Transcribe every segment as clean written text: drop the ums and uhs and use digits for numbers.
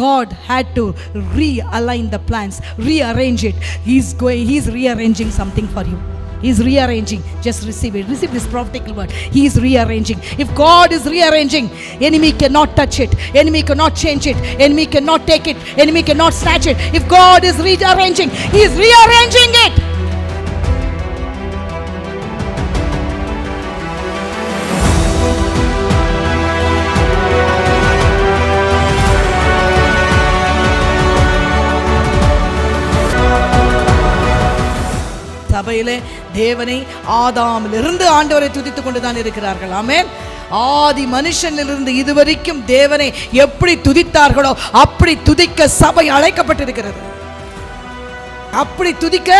God had to realign the plans, rearrange it. He's rearranging something for you. He's rearranging. Just receive it. Receive this prophetical word. He is rearranging. If God is rearranging, enemy cannot touch it. Enemy cannot change it. Enemy cannot take it. Enemy cannot snatch it. If God is rearranging, He is rearranging it. சபையிலே தேவனை ஆதாமிலிருந்து ஆண்டவரை துதித்துக் கொண்டுதான் இருக்கிறார்கள். ஆமென். ஆதி மனுஷனிலிருந்து இதுவரைக்கும் தேவனை எப்படி துதித்தார்களோ அப்படி துதிக்க சபை அழைக்கப்பட்டிருக்கிறது. அப்படி துதிக்க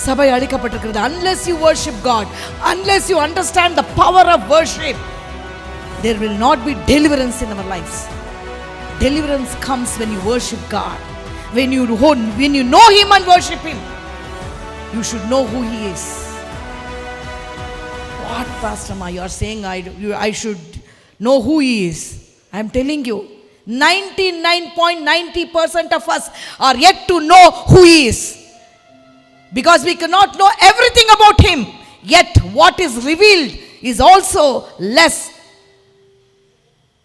சபை அழைக்கப்பட்டிருக்கிறது. Unless you worship God, unless you understand the power of worship, there will not be deliverance in our lives. Deliverance comes when you worship God. When you know Him and worship Him, you should know who He is. What, Pastor Ma, you are saying I should know who He is. I am telling you, 99.90% of us are yet to know who He is. Because we cannot know everything about Him. Yet what is revealed is also less.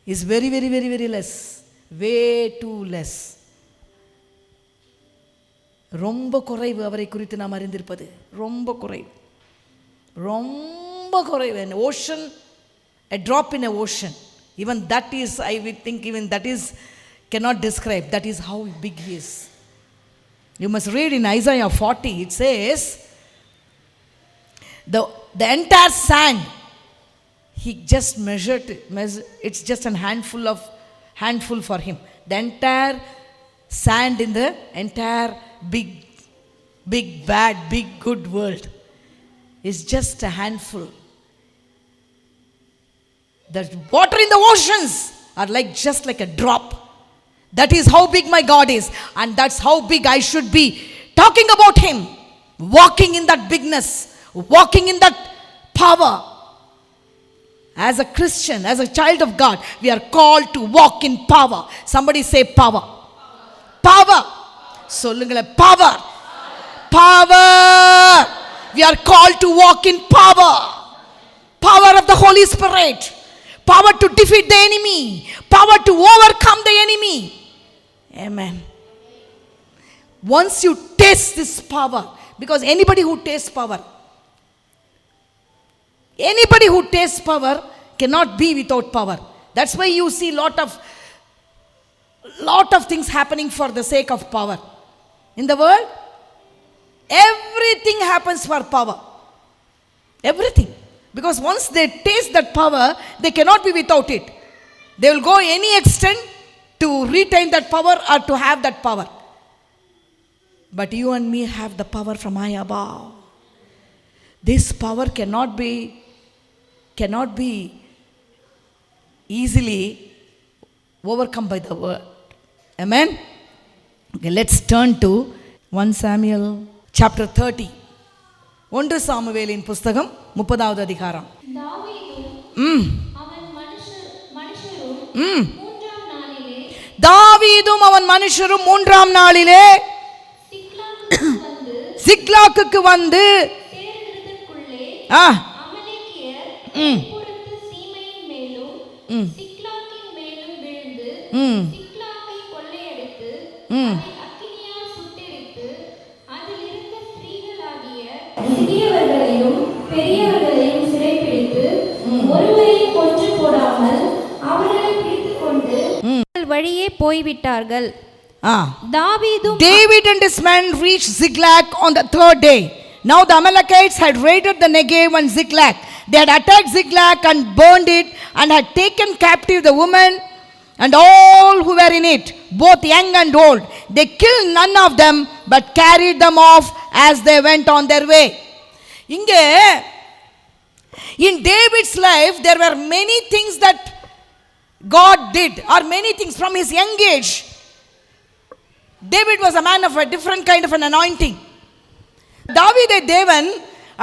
Is very, very, very, very less. Way too less. ரொம்ப குறைவு அவரை குறித்து நாம் அறிந்திருப்பது. ரொம்ப குறைவு. ரொம்ப குறைவு. An ocean, a drop in an ocean. Even that is, I would think, even that is cannot describe. That is how big He is. You must read in Isaiah 40. It says, the entire sand, He just measured. It's just a handful for Him. The entire sand in the entire big, bad, big, good world is just a handful. The water in the oceans are just like a drop. That is how big my God is, and that's how big I should be. Talking about Him, walking in that bigness, walking in that power. As a Christian, as a child of God, we are called to walk in power. Somebody say power. Power. சொல்லுங்களே, power. Power. We are called to walk in power. Power of the Holy Spirit. Power to defeat the enemy. Power to overcome the enemy. Amen. Once you taste this power, because anybody who tastes power cannot be without power. That's why you see lot of things happening for the sake of power. In the world, everything happens for power. Everything. Because once they taste that power, they cannot be without it. They will go any extent to retain that power or to have that power. But you and me have the power from high above. This power cannot be easily overcome by the word. Amen. Okay, let's turn to 1 Samuel chapter 30. 1 சாமுவேலின் புஸ்தகம் 30வது அதிகாரம். தாவீதும் அவன் மனுஷரும் 3ஆம் நாளிலே சிக்லாக்குக்கு வந்து சிறியவர்களையும் பெரியவர்களையும் சிறைப்பிடித்து ஒருவரையும் கொன்று போடாமல் அவர்களை பிடித்துக்கொண்டு வழியே போய்விட்டார்கள். David and his men reached Ziklag on the 3rd day. Now the Amalekites had raided the Negev and Ziklag. They had attacked Ziklag and burned it and had taken captive the women and all who were in it, both young and old. They killed none of them but carried them off as they went on their way. Inge, in David's life there were many things that God did, or many things from his young age. David was a man of a different kind of an anointing. தாவீதை தேவன்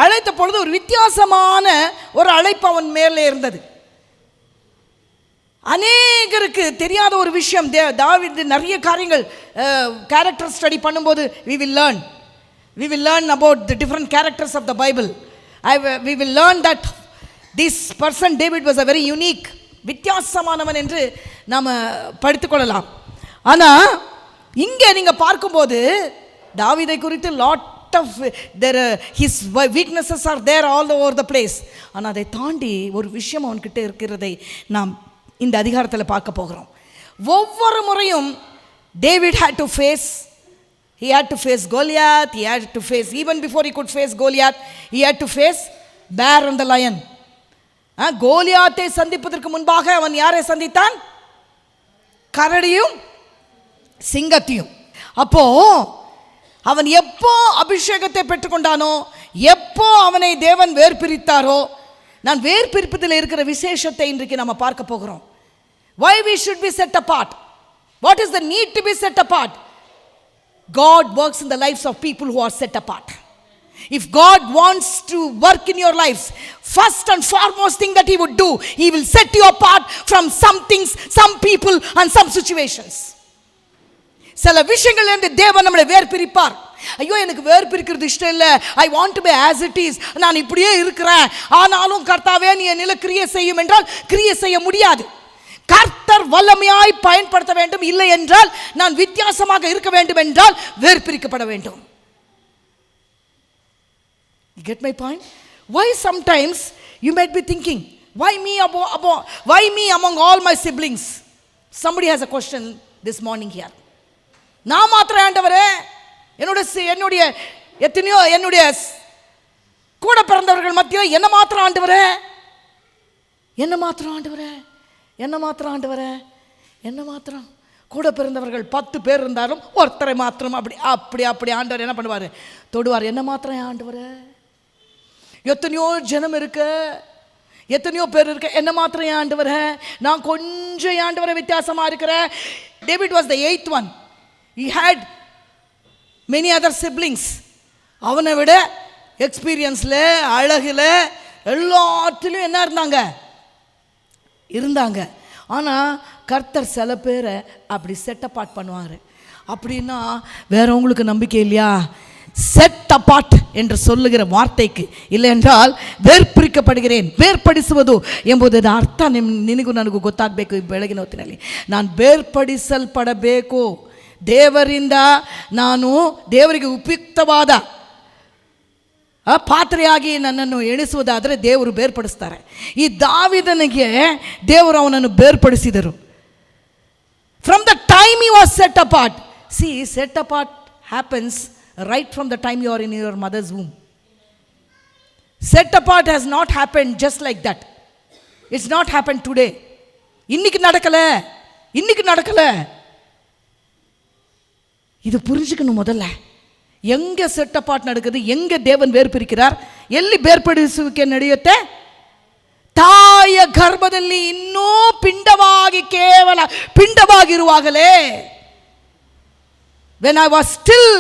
அழைத்த பொழுது ஒரு வித்தியாசமான ஒரு அழைப்பு அவன் மேலே இருந்தது. அநேகருக்கு தெரியாத ஒரு விஷயம், தாவீது நிறைய காரியங்கள் கேரக்டர் ஸ்டடி பண்ணும்போது we will learn about the different characters of the Bible. We will learn that this person David was a very unique, வித்தியாசமானவன் என்று நாம் படித்துக்கொள்ளலாம். ஆனால் இங்கே நீங்கள் பார்க்கும்போது தாவீதை குறித்து lot of his weaknesses are there all over the place. ஆனால் அதை தாண்டி ஒரு விஷயம் அவன்கிட்ட இருக்கிறதை நாம் இந்த அதிகாரத்தில் பார்க்க போகிறோம். ஒவ்வொரு முறையும் David had to face Goliath, he had to face, even before he could face Goliath, he had to face bear and the lion. கோலியாத்தை சந்திப்பதற்கு முன்பாக அவன் யாரை சந்தித்தான்? கரடியும் சிங்கத்தையும். அப்போ அவன் எப்போ அபிஷேகத்தை பெற்றுக்கொண்டானோ, எப்போ அவனை தேவன் வேர்பிரித்தாரோ, நான் வேர்பிரிப்பதில் இருக்கிற விசேஷத்தை இன்றைக்கு நம்ம பார்க்க போகிறோம். Why we should be set apart? What is the need to be set apart? God works in the lives of people who are set apart. If God wants to work in your lives, first and foremost thing that he would do, he will set you apart from some things, some people and some situations. சில விஷயங்கள் இருந்து தேவன் நம்மளை வேர் பிரிப்பார். ஐயோ எனக்கு வேர் பிரிக்கிறது இஷ்டம் இல்லை, I want to be as it is, நான் இப்படியே இருக்கிறேன், ஆனாலும் கர்த்தாவே நீ என்னில கிரியை செய்யும் என்றால் கிரியை செய்ய முடியாது. கர்த்தர் வல்லமையாய் பயன்படுத்த வேண்டும், இல்லை என்றால் நான் வித்தியாசமாக இருக்க வேண்டும் என்றால் வேர் பிரிக்கப்பட வேண்டும். You get my point? Why sometimes you might be thinking, why me among all my siblings? Somebody has a question this morning here. நான் மாத்திரம் ஆண்டவரே, என்னுடைய எத்தனையோ என்னுடைய கூட பிறந்தவர்கள் மத்தியில் என்ன மாத்திரம் ஆண்டவரே, என்ன மாத்திரம் கூட பிறந்தவர்கள் 10 பேர் இருந்தாலும் ஒருத்தரை மாத்திரம் அப்படி ஆண்டவர் என்ன பண்ணுவார்? தொடுவார். என்ன மாத்திரம் ஆண்டவரே, எத்தனையோ ஜனம் இருக்கு, எத்தனையோ பேர் இருக்கு, என்ன மாத்திரம் ஆண்டவரே, நான் கொஞ்சம் ஆண்டவரை வித்தியாசமா இருக்கிறேன். David was the 8th one. He had many other siblings. அவனை விட எக்ஸ்பீரியன்ஸில், அழகில், எல்லாத்திலும் என்ன இருந்தாங்க. ஆனால் கர்த்தர் சில பேரை அப்படி செட் அப்பார்ட் பண்ணுவாங்க. அப்படின்னா வேறவங்களுக்கு நம்பிக்கை இல்லையா? செட் அப்பார்ட் என்று சொல்லுகிற வார்த்தைக்கு இல்லை என்றால் வேರ್ಪಡಿಸப்படுகிறேன், ಬೇರ್ಪಡಿಸುವುದು ಎಂಬುದರ ಅರ್ಥ ನಿನಗೂ ನನಗೂ ಗೊತ್ತಾಗಬೇಕು. ಈ ಬೆಳಗಿನ ಹೊತ್ತಿನಲ್ಲಿ ನಾನು ಬೇರ್ಪಡಿಸಲ್ಪಡಬೇಕು, ದೇವರಿಂದ ನಾನು ದೇವರಿಗೆ ಉಪಯುಕ್ತವಾದ ಪಾತ್ರೆಯಾಗಿ ನನ್ನನ್ನು ಎಣಿಸುವುದಾದರೆ ದೇವರು ಬೇರ್ಪಡಿಸ್ತಾರೆ. ಈ ದಾವೀದನಿಗೆ ದೇವರು ಅವನನ್ನು ಬೇರ್ಪಡಿಸಿದರು. From the time he was set apart. See, set apart happens right from the time you are in your mother's womb. Set apart has not happened just like that. It's not happened today. இன்னைக்கு நடக்கல. இது புரிஞ்சுக்கணும். முதல்ல எங்கே set apart நடக்குது, எங்கே தேவன் ಬೇರ್ಪಡಿಸಿರಾರ್, ಎಲ್ಲಿ ಬೇರ್ಪಡಿಸುವಿಕೆ ನಡೆಯುತ್ತೆ? ತಾಯಿಯ ಗರ್ಭದಲ್ಲಿ ಇನ್ನೂ ಕೇವಲ ಪಿಂಡವಾಗಿರುವಾಗಲೇ, when I was still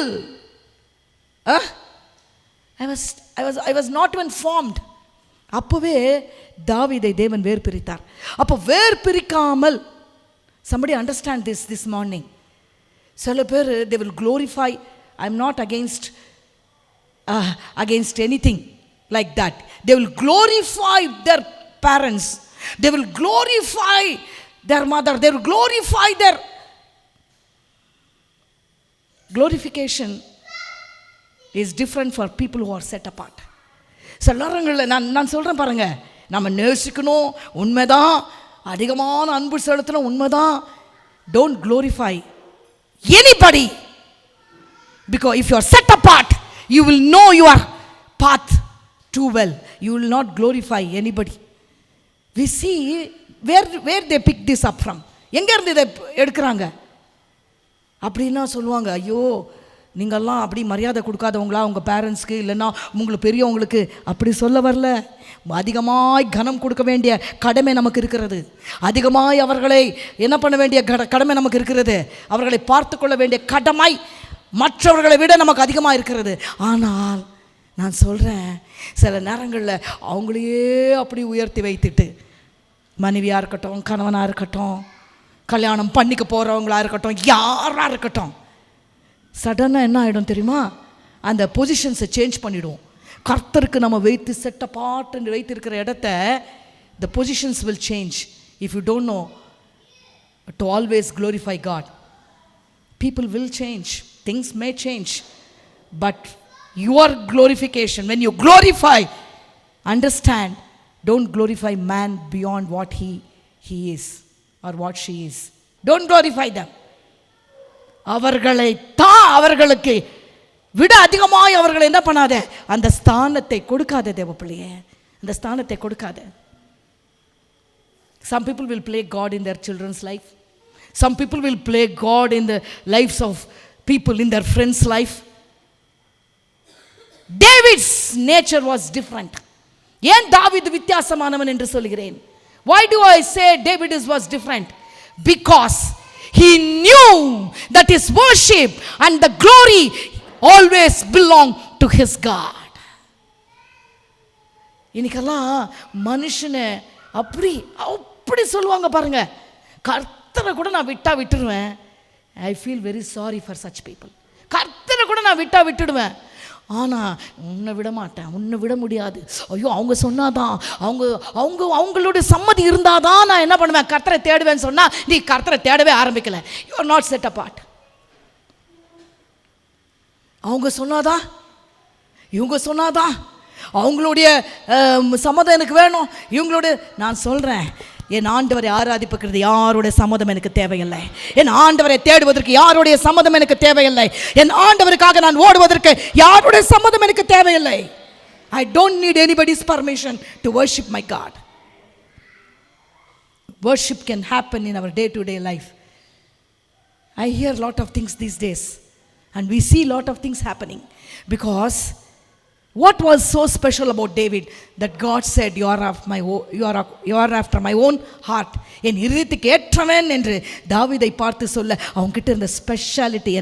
I was not even formed, அப்பவே தாவீதை தேவன் வேர்பிரித்தார். அப்போ வேர்பிரிக்காமல், somebody understand this morning. சில பேர் they will glorify. I'm not against anything like that. They will glorify their parents, they will glorify their mother, they will glorify their glorification is different for people who are set apart. சில நேரங்களில் நான் சொல்கிறேன் பாருங்க, நம்ம நேசிக்கணும், உண்மைதான், அதிகமான அன்பு செலுத்தணும், உண்மைதான். Don't glorify anybody, because if you are set apart, you will know your path too well. You will not glorify anybody. We see where they pick this up from. எங்கே இருந்து இதை எடுக்கிறாங்க? அப்படின்னா சொல்லுவாங்க, ஐயோ நீங்கள்லாம் அப்படி மரியாதை கொடுக்காதவங்களா உங்கள் பேரண்ட்ஸ்க்கு, இல்லைன்னா உங்களுக்கு பெரியவங்களுக்கு. அப்படி சொல்ல வரல. அதிகமாய் கனம் கொடுக்க வேண்டிய கடமை நமக்கு இருக்கிறது. அதிகமாய் அவர்களை என்ன பண்ண வேண்டிய கடமை நமக்கு இருக்கிறது. அவர்களை பார்த்து கொள்ள வேண்டிய கடமை மற்றவர்களை விட நமக்கு அதிகமாக இருக்கிறது. ஆனால் நான் சொல்கிறேன், சில நேரங்களில் அவங்களையே அப்படி உயர்த்தி வைத்துட்டு மனைவியாக இருக்கட்டும், கணவனாக இருக்கட்டும், கல்யாணம் பண்ணிக்க போகிறவங்களா இருக்கட்டும், யாராக இருக்கட்டும், சடனாக என்ன ஆகிடும் தெரியுமா? அந்த பொசிஷன்ஸை சேஞ்ச் பண்ணிவிடுவோம். கர்த்தருக்கு நம்ம வைத்து செட்ட பாட்டு வைத்திருக்கிற இடத்த the positions will change if you don't know to always glorify God. People will change, things may change, but your glorification, when you glorify, understand, don't glorify man beyond what he is or what she is. Don't glorify them. அவர்களை அவர்களுக்கு விட அதிகமாய் அவர்களை என்ன பண்ணாத, அந்த ஸ்தானத்தை கொடுக்காத தேவ பிள்ளையே, அந்த ஸ்தானத்தை கொடுக்காத. Some people will play God in their children's life. Some people will play God in the lives of people, in their friends' life. David's nature was different. ஏன் தாவீது வித்தியாசமானவன் என்று சொல்கிறேன்? Why do I say David was different? Because he knew that his worship and the glory always belong to his God. இன்னைக்கெல்லாம் மனுஷனை அப்படி சொல்லுவாங்க பாருங்க, கர்த்தரை கூட நான் விட்டுடுவேன். I feel very sorry for such people. கர்த்தரை கூட நான் விட்டுடுவேன், ஆனால் உன்னை விட மாட்டேன், உன்னை விட முடியாது. ஐயோ, அவங்க சொன்னாதான், அவங்களுடைய சம்மதி இருந்தாதான் நான் என்ன பண்ணுவேன், கர்த்தரை தேடுவேன்னு சொன்னால் நீ கர்த்தரை தேடவே ஆரம்பிக்கல. You are not set apart. அவங்க சொன்னாதான், இவங்க சொன்னாதான், அவங்களுடைய சம்மதம் எனக்கு வேணும், இவங்களுடைய. நான் சொல்கிறேன், என் ஆண்டவரை ஆராதிப்புக்கிறது யாருடைய சம்மதம் எனக்கு தேவையில்லை. என் ஆண்டவரை தேடுவதற்கு யாருடைய சம்மதம் எனக்கு தேவையில்லை. என் ஆண்டவருக்காக நான் ஓடுவதற்கு யாருடைய சம்மதம் எனக்கு தேவையில்லை. I don't need anybody's permission to worship my God. Worship can happen in our day-to-day life. I hear a lot of things these days, and we see a lot of things happening, because what was so special about David that God said, you are after my own heart, என் இருதயத்துக்கு ஏற்றவன் என்று தாவீதை பார்த்து சொல்ல அவங்ககிட்ட இருந்த speciality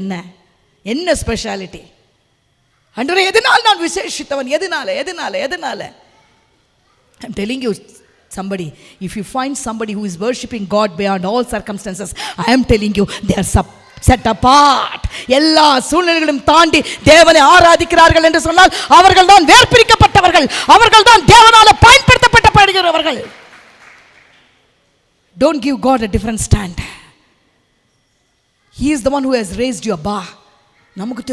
என்ன speciality? ஆண்டவரே, எதனால் நான் விசேஷித்தவன்? எதனால? I'm telling you somebody, if you find somebody who is worshiping God beyond all circumstances, I am telling you, they are set apart. எல்லா சூழ்நிலைகளும் தாண்டி தேவனை ஆராதிக்கிறார்கள் என்று சொன்னால் அவர்கள் தான் வேர்பிரிக்கப்பட்டவர்கள், அவர்கள் தான் தேவனால பயன்படுத்தப்பட்டவர்கள். Don't give God a different stand. He is the one who has raised you above. நமக்கு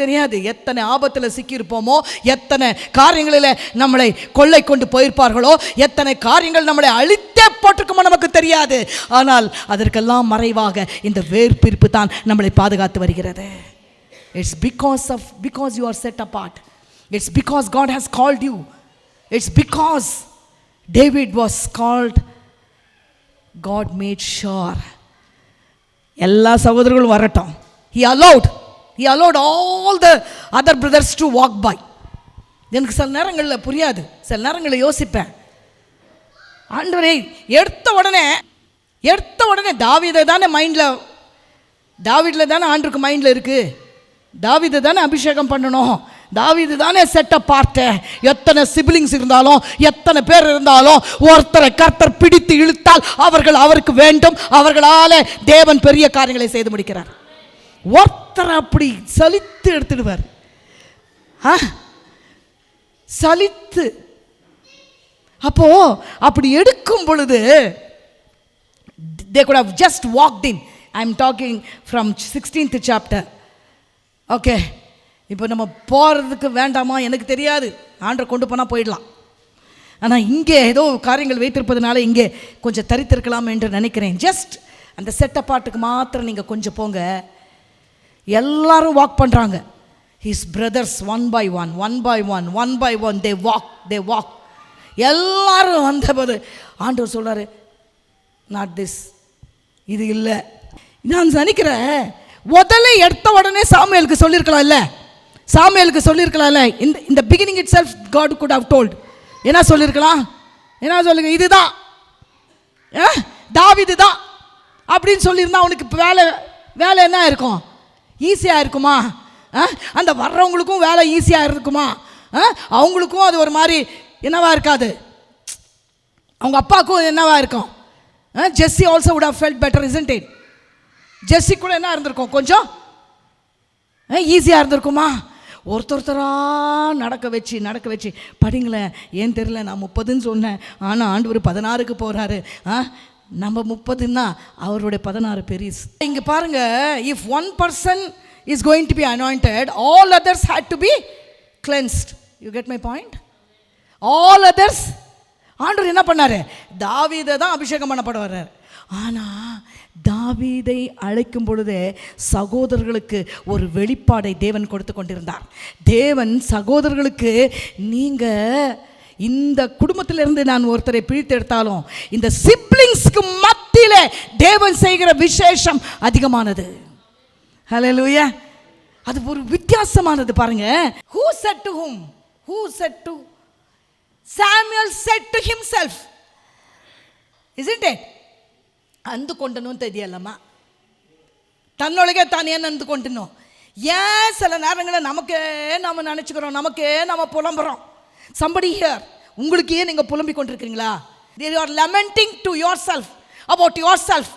தெரியாது எத்தனை ஆபத்தில் சிக்கியிருப்போமோ, எத்தனை காரியங்களில் நம்மளை கொள்ளை கொண்டு போயிருப்பார்களோ, எத்தனை காரியங்கள் நம்மளை அழித்தே போட்டிருக்குமோ நமக்கு தெரியாது. ஆனால் அதற்கெல்லாம் மறைவாக இந்த வேர்பிரிப்பு தான் நம்மளை பாதுகாத்து வருகிறது. It's because you are set apart. It's because God has called you. It's because David was called. God made sure எல்லா சகோதரர்களும் வரட்டும். He allowed all the other brothers to walk by. எனக்கு சில நேரங்களில் புரியாது, சில நேரங்களில் யோசிப்பேன், ஆண்டவரே, எடுத்த உடனே தாவீதை தானே தாவீதில் தானே ஆண்டருக்கு மைண்டில் இருக்குது, தாவீதை தானே அபிஷேகம் பண்ணணும், தாவீது தானே செட்டப் பார்த்த. எத்தனை சிப்லிங்ஸ் இருந்தாலும், எத்தனை பேர் இருந்தாலும், ஒருத்தரை கர்த்தர் பிடித்து இழுத்தால் அவருக்கு வேண்டும். அவர்களால தேவன் பெரிய காரியங்களை செய்து முடிக்கிறார். ஒருத்தர் அப்படி சலித்து எடுத்துடுவார். சலித்து அப்போ அப்படி எடுக்கும் பொழுது they could have just walked in. I am talking from 16th chapter. Okay, இப்போ நம்ம போகிறதுக்கு வேண்டாமா எனக்கு தெரியாது, ஆண்டவர் கொண்டு போனால் போயிடலாம். ஆனால் இங்கே ஏதோ காரியங்கள் வைத்திருப்பதுனால இங்கே கொஞ்சம் தரித்திருக்கலாம் என்று நினைக்கிறேன். ஜஸ்ட் அந்த செட்டப்பாட்டுக்கு மாத்திரம் நீங்கள் கொஞ்சம் போங்க. எல்லாரும் வாக் பண்ணுறாங்க. His brothers one by one they walk. எல்லாரும் வந்தபோது ஆண்டவர் சொல்கிறாரு, நாட் திஸ், இது இல்லை. நான் நினைக்கிறேன், முதல்ல எடுத்த உடனே சாமுவேலுக்கு சொல்லியிருக்கலாம்ல, இந்த beginning itself God could have told. என்ன சொல்லியிருக்கலாம்? என்ன சொல்லுங்க, இதுதான் தாவீது தான் அப்படின்னு சொல்லியிருந்தா அவனுக்கு வேலை என்ன இருக்கும்? ஈஸியாக இருக்குமா? அந்த வர்றவங்களுக்கும் வேலை ஈஸியாக இருக்குமா? அவங்களுக்கும் அது ஒரு மாதிரி என்னவா இருக்காது, அவங்க அப்பாவுக்கும் என்னவா இருக்கும்? Jesse also would have felt better, isn't it? Jesse கூட என்ன இருந்திருக்கும்? கொஞ்சம் ஈஸியாக இருந்திருக்குமா? ஒருத்தராக நடக்க வச்சு படிங்களேன். ஏன் தெரியல, நான் 30ன்னு சொன்னேன், ஆனால் ஆண்டவர் 16க்கு போகிறாரு. நம்ம 30ன்னா அவருடைய 16 பெரிஸ். இங்கே பாருங்க, if one person is going to be anointed, all others had to be cleansed. You get my point? All others. ஆண்டவர் என்ன பண்ணாரு? தாவீதை தான் அபிஷேகம் பண்ணப்பட வர்றார். ஆனால் தாவீதை அழைக்கும் பொழுதே சகோதரர்களுக்கு ஒரு வெளிப்பாடை தேவன் கொடுத்து கொண்டிருந்தார். தேவன் சகோதரர்களுக்கு, நீங்கள் இந்த குடும்பத்திலிருந்து நான் ஒருத்தரை பிரித்தெடுத்தாலும் இந்த சிப்ளிங்ஸ்க்கு மத்தியிலே தேவன் செய்கிற விசேஷம் அதிகமானது. ஹல்லேலூயா. அது ஒரு வித்தியாசமானது. பாருங்க, who said to whom? Who said to? Samuel said to himself, isn't it? ಅಂದುಕೊಂಡನು ಅಂತ ಇದೆಯಲ್ಲಮ್ಮ, தன்னொಳಗೆ ತಾನು ಏನು ಅಂದುಕೊಂಡನು? ஏன் சில நேரங்களில் நமக்கே நம்ம நினச்சிக்கிறோம், நமக்கே நம்ம புலம்புறோம். somebody here, உங்களுக்கு ஏன் நீங்கள் புலம்பிக் கொண்டிருக்கிறீங்களா? you are lamenting to yourself about yourself.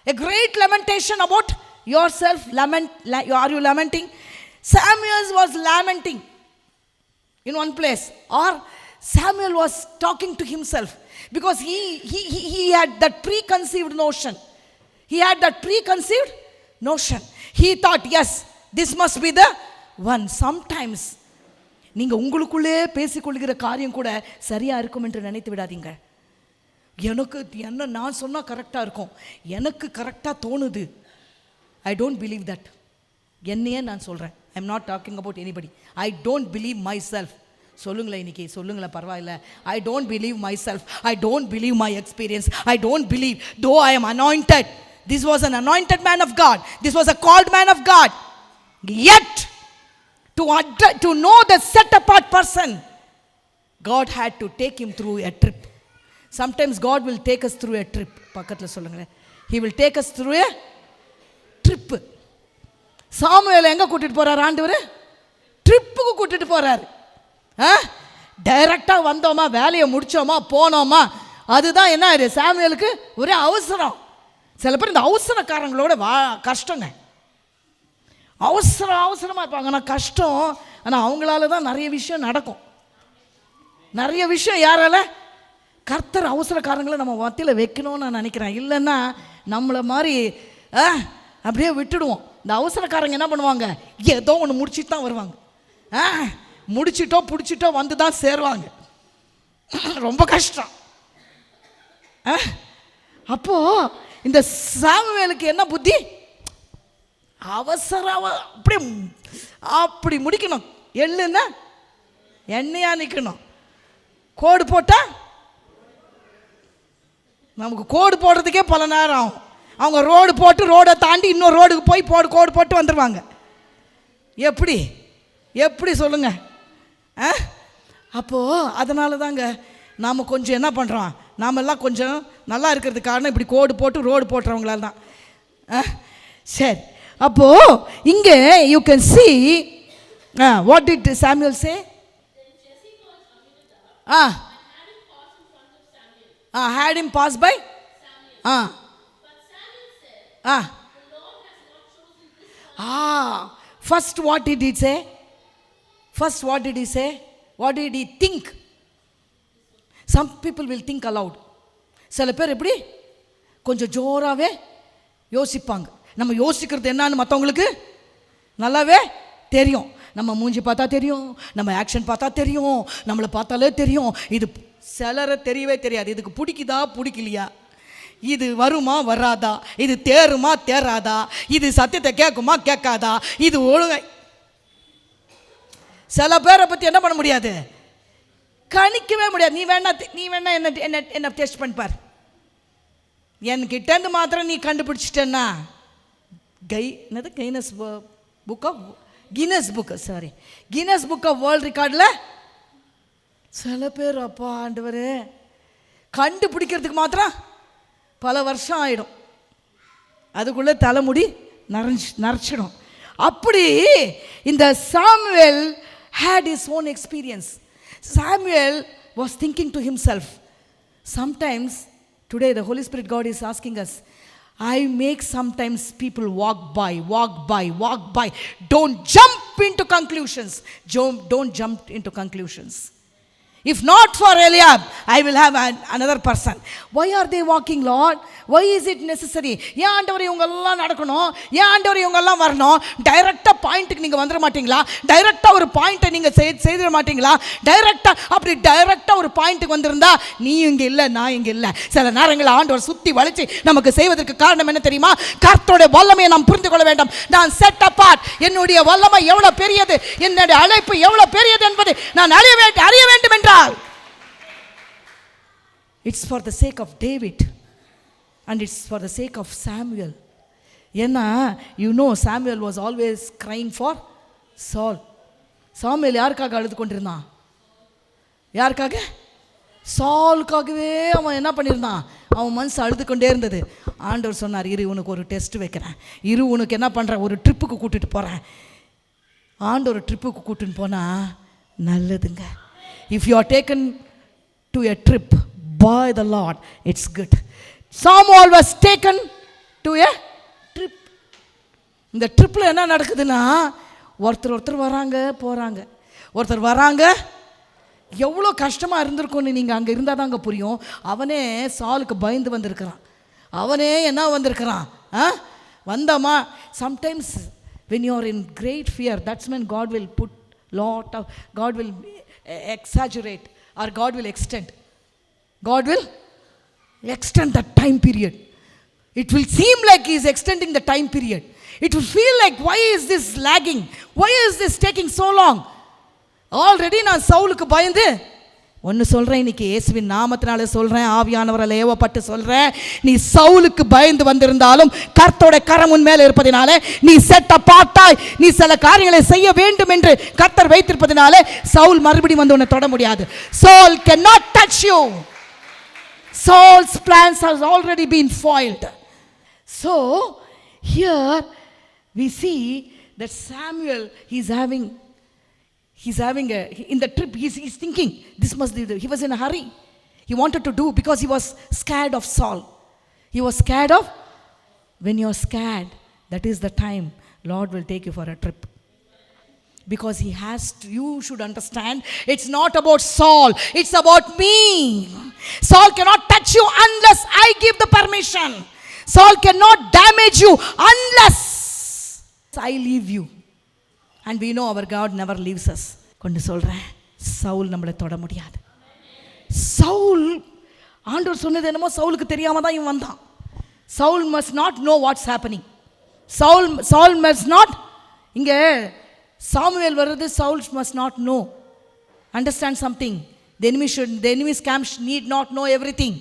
A great lamentation about yourself. Are you lamenting? Samuel was lamenting in one place, or Samuel was talking to himself, because he had that preconceived notion. He thought, yes, this must be the one. Sometimes நீங்கள் உங்களுக்குள்ளே பேசிக்கொள்கிற காரியம் கூட சரியாக இருக்கும் என்று நினைத்து விடாதீங்க. எனக்கு என்ன நான் சொன்னால் கரெக்டாக இருக்கும், எனக்கு கரெக்டாக தோணுது. I don't believe that. என்னையே நான் சொல்கிறேன். I am not talking about anybody. I don't believe myself. சொல்லுங்களேன், இன்னைக்கு சொல்லுங்களேன், பரவாயில்ல. I don't believe myself. I don't believe my experience. I don't believe, though I am anointed. This was an anointed man of God. This was a called man of God. Yet, to know the set apart person, God had to take him through a trip. Sometimes God will take us through a trip. பக்கத்தில் சொல்லுங்களேன். He will take us through a trip. சாமுவேலை எங்கே கூட்டிட்டு போறார் ஆண்டவர்? ட்ரிப்புக்கு கூட்டிட்டு போறார். டைரக்டாக வந்தோமா, வேலையை முடிச்சோமா, போனோமா, அதுதான் என்ன ஆயிரு சாமுவேலுக்கு ஒரே அவசரம். சில பேர் இந்த அவசரக்காரங்களோட கஷ்டங்க. அவசரமாக இருப்பாங்க, ஆனால் கஷ்டம். ஆனால் அவங்களால தான் நிறைய விஷயம் நடக்கும். நிறைய விஷயம் யாரால? கர்த்தர் அவசரக்காரங்களை நம்ம மத்தியில் வைக்கணும்னு நான் நினைக்கிறேன். இல்லைன்னா நம்மளை மாதிரி அப்படியே விட்டுடுவோம். இந்த அவசரக்காரங்க என்ன பண்ணுவாங்க? ஏதோ ஒன்று முடிச்சுட்டு தான் வருவாங்க. முடிச்சிட்டோ பிடிச்சிட்டோ வந்து தான் சேருவாங்க. ரொம்ப கஷ்டம். அப்போ இந்த சாமுவேலுக்கு என்ன புத்தி? அப்படி முடிக்கணும். எள்ளுன்னா எண்ணெயா நிற்கணும். கோடு போட்டா நமக்கு கோடு போடுறதுக்கே பல நேரம் ஆகும். அவங்க ரோடு போட்டு ரோடை தாண்டி இன்னொரு ரோடுக்கு போய் கோடு போட்டு வந்துடுவாங்க. எப்படி சொல்லுங்க? அப்போது அதனால தாங்க நாம் கொஞ்சம் என்ன பண்ணுறோம், நாமெல்லாம் கொஞ்சம் நல்லா இருக்கிறதுக்கு காரணம் இப்படி கோடு போட்டு ரோடு போட்டுறவங்களால தான். சரி, அப்போது இங்கே you can see what did Samuel say? Had him pass by? First what did he say? What did he think? Some people will think aloud. சில பேர் எப்படி கொஞ்சம் ஜோராகவே யோசிப்பாங்க. நம்ம யோசிக்கிறது என்னன்னு மற்றவங்களுக்கு நல்லாவே தெரியும். நம்ம மூஞ்சி பார்த்தா தெரியும், நம்ம ஆக்ஷன் பார்த்தா தெரியும், நம்மளை பார்த்தாலே தெரியும். இது சிலரை தெரியவே தெரியாது. இதுக்கு பிடிக்குதா பிடிக்கலையா, இது வருமா வராதா, இது தேருமா தேராதா, இது சத்தியத்தை கேட்குமா கேட்காதா, இது ஒழுங்கை. சில பேரை பற்றி என்ன பண்ண முடியாது, கணிக்கவே முடியாது. நீ வேணா என்ன டெஸ்ட் பண்ணிப்பார். என்கிட்டேருந்து மாத்திரம் நீ கண்டுபிடிச்சிட்டேன்னா கின்னஸ் புக் ஆஃப் வேர்ல்ட் ரெக்கார்டில் சில பேர் அப்பா ஆண்டவரே கண்டுபிடிக்கிறதுக்கு மாத்திரம் பல வருஷம் ஆகிடும். அதுக்குள்ளே தலைமுடி நரைச்சிடும். அப்படி இந்த Samuel had his own experience. Samuel was thinking to himself, Sometimes, today the Holy Spirit God is asking us, I make sometimes people walk by. Don't jump into conclusions. Don't jump into conclusions. If not for Eliab, I will have another person. Why are they walking, Lord? Why is it necessary? ஏன் ஆண்டவரே இவங்கெல்லாம் நடக்கணும், ஏன் ஆண்டவரே இவங்கெல்லாம் வரணும்? டைரக்டாக பாயிண்ட்டுக்கு நீங்கள் வந்துட மாட்டீங்களா? டைரக்டாக ஒரு பாயிண்ட்டை நீங்கள் செய்திட மாட்டீங்களா? டைரக்டாக ஒரு பாயிண்ட்டுக்கு வந்திருந்தா நீ இங்கே இல்லை, நான் இங்கே இல்லை. சில நேரங்களில் ஆண்டவர் சுற்றி வளைச்சு நமக்கு செய்வதற்கு காரணம் என்ன தெரியுமா? கர்த்தருடைய வல்லமையை நாம் புரிந்து கொள்ள வேண்டும். நான் செட் அப்பார்ட், என்னுடைய வல்லமை எவ்வளோ பெரியது, என்னுடைய அழைப்பு எவ்வளோ பெரியது என்பதை நான் அறிய வேண்டும் என்றால், it's for the sake of David and it's for the sake of Samuel. ஏன்னா Samuel was always crying for Saul. Samuel யாருக்காக அழுது கொண்டிருந்தான்? யாருக்காக? சாலுக்காகவே அவன் என்ன பண்ணியிருந்தான்? அவன் மனசு அழுது கொண்டே இருந்தது. ஆண்டவர் சொன்னார், இரு உனக்கு ஒரு டெஸ்ட் வைக்கிறேன், இரு உனக்கு என்ன பண்ணுறேன், ஒரு ட்ரிப்புக்கு கூட்டிட்டு போகிறேன். ஆண்டவர் ட்ரிப்புக்கு கூட்டின்னு போனால் நல்லதுங்க. If you are taken to a trip by the Lord, it's good. Samuel was taken to a trip. இந்த ட்ரிப்பில் என்ன நடக்குதுன்னா, ஒருத்தர் வராங்க போகிறாங்க, ஒருத்தர் வராங்க. எவ்வளோ கஷ்டமாக இருந்திருக்கும்னு நீங்கள் அங்கே இருந்தால் தாங்க புரியும். அவனே சாலுக்கு பயந்து வந்திருக்கிறான், அவனே என்ன வந்திருக்கிறான், வந்தம்மா. Sometimes when you are in great fear, that's when God will put God will exaggerate or God will extend. God will extend that time period. It will seem like he is extending the time period. It will feel like, why is this lagging? Why is this taking so long? Already நான் சவுலுக்கு பயந்து ஒன்று சொல்கிறேன், இன்னைக்கு இயேசுவின் நாமத்தினால சொல்கிறேன், ஆவியானவரால் ஏவப்பட்டு சொல்கிறேன், நீ சவுலுக்கு பயந்து வந்திருந்தாலும் கர்த்தருடைய கரம் உன் மேலே இருப்பதினால, நீ செட்ட பார்த்தாய், நீ சில காரியங்களை செய்ய வேண்டும் என்று கர்த்தர் வைத்திருப்பதினால சவுல் மறுபடியும் வந்து உன்னை தொட முடியாது. Saul cannot touch you. Saul's plans has already been foiled. So here we see that Samuel is having in the trip, he's thinking, this must be he was in a hurry. He wanted to do because he was scared of Saul. He was scared of, when you're scared, that is the time Lord will take you for a trip. Because he has to, you should understand, it's not about Saul, it's about me. Saul cannot touch you unless I give the permission. Saul cannot damage you unless I leave you. And we know our God never leaves us. கொண்டு சொல்கிறேன், சவுல் நம்மளை தொட முடியாது. சவுல், ஆண்டவர் சொன்னது என்னமோ சவுலுக்கு தெரியாமல் தான் இவன் வந்தான். Saul must not know what's happening. Saul must not, இங்கே சாமுவேல் வருது, Saul must not know. Understand something. The enemy's camp need not know everything.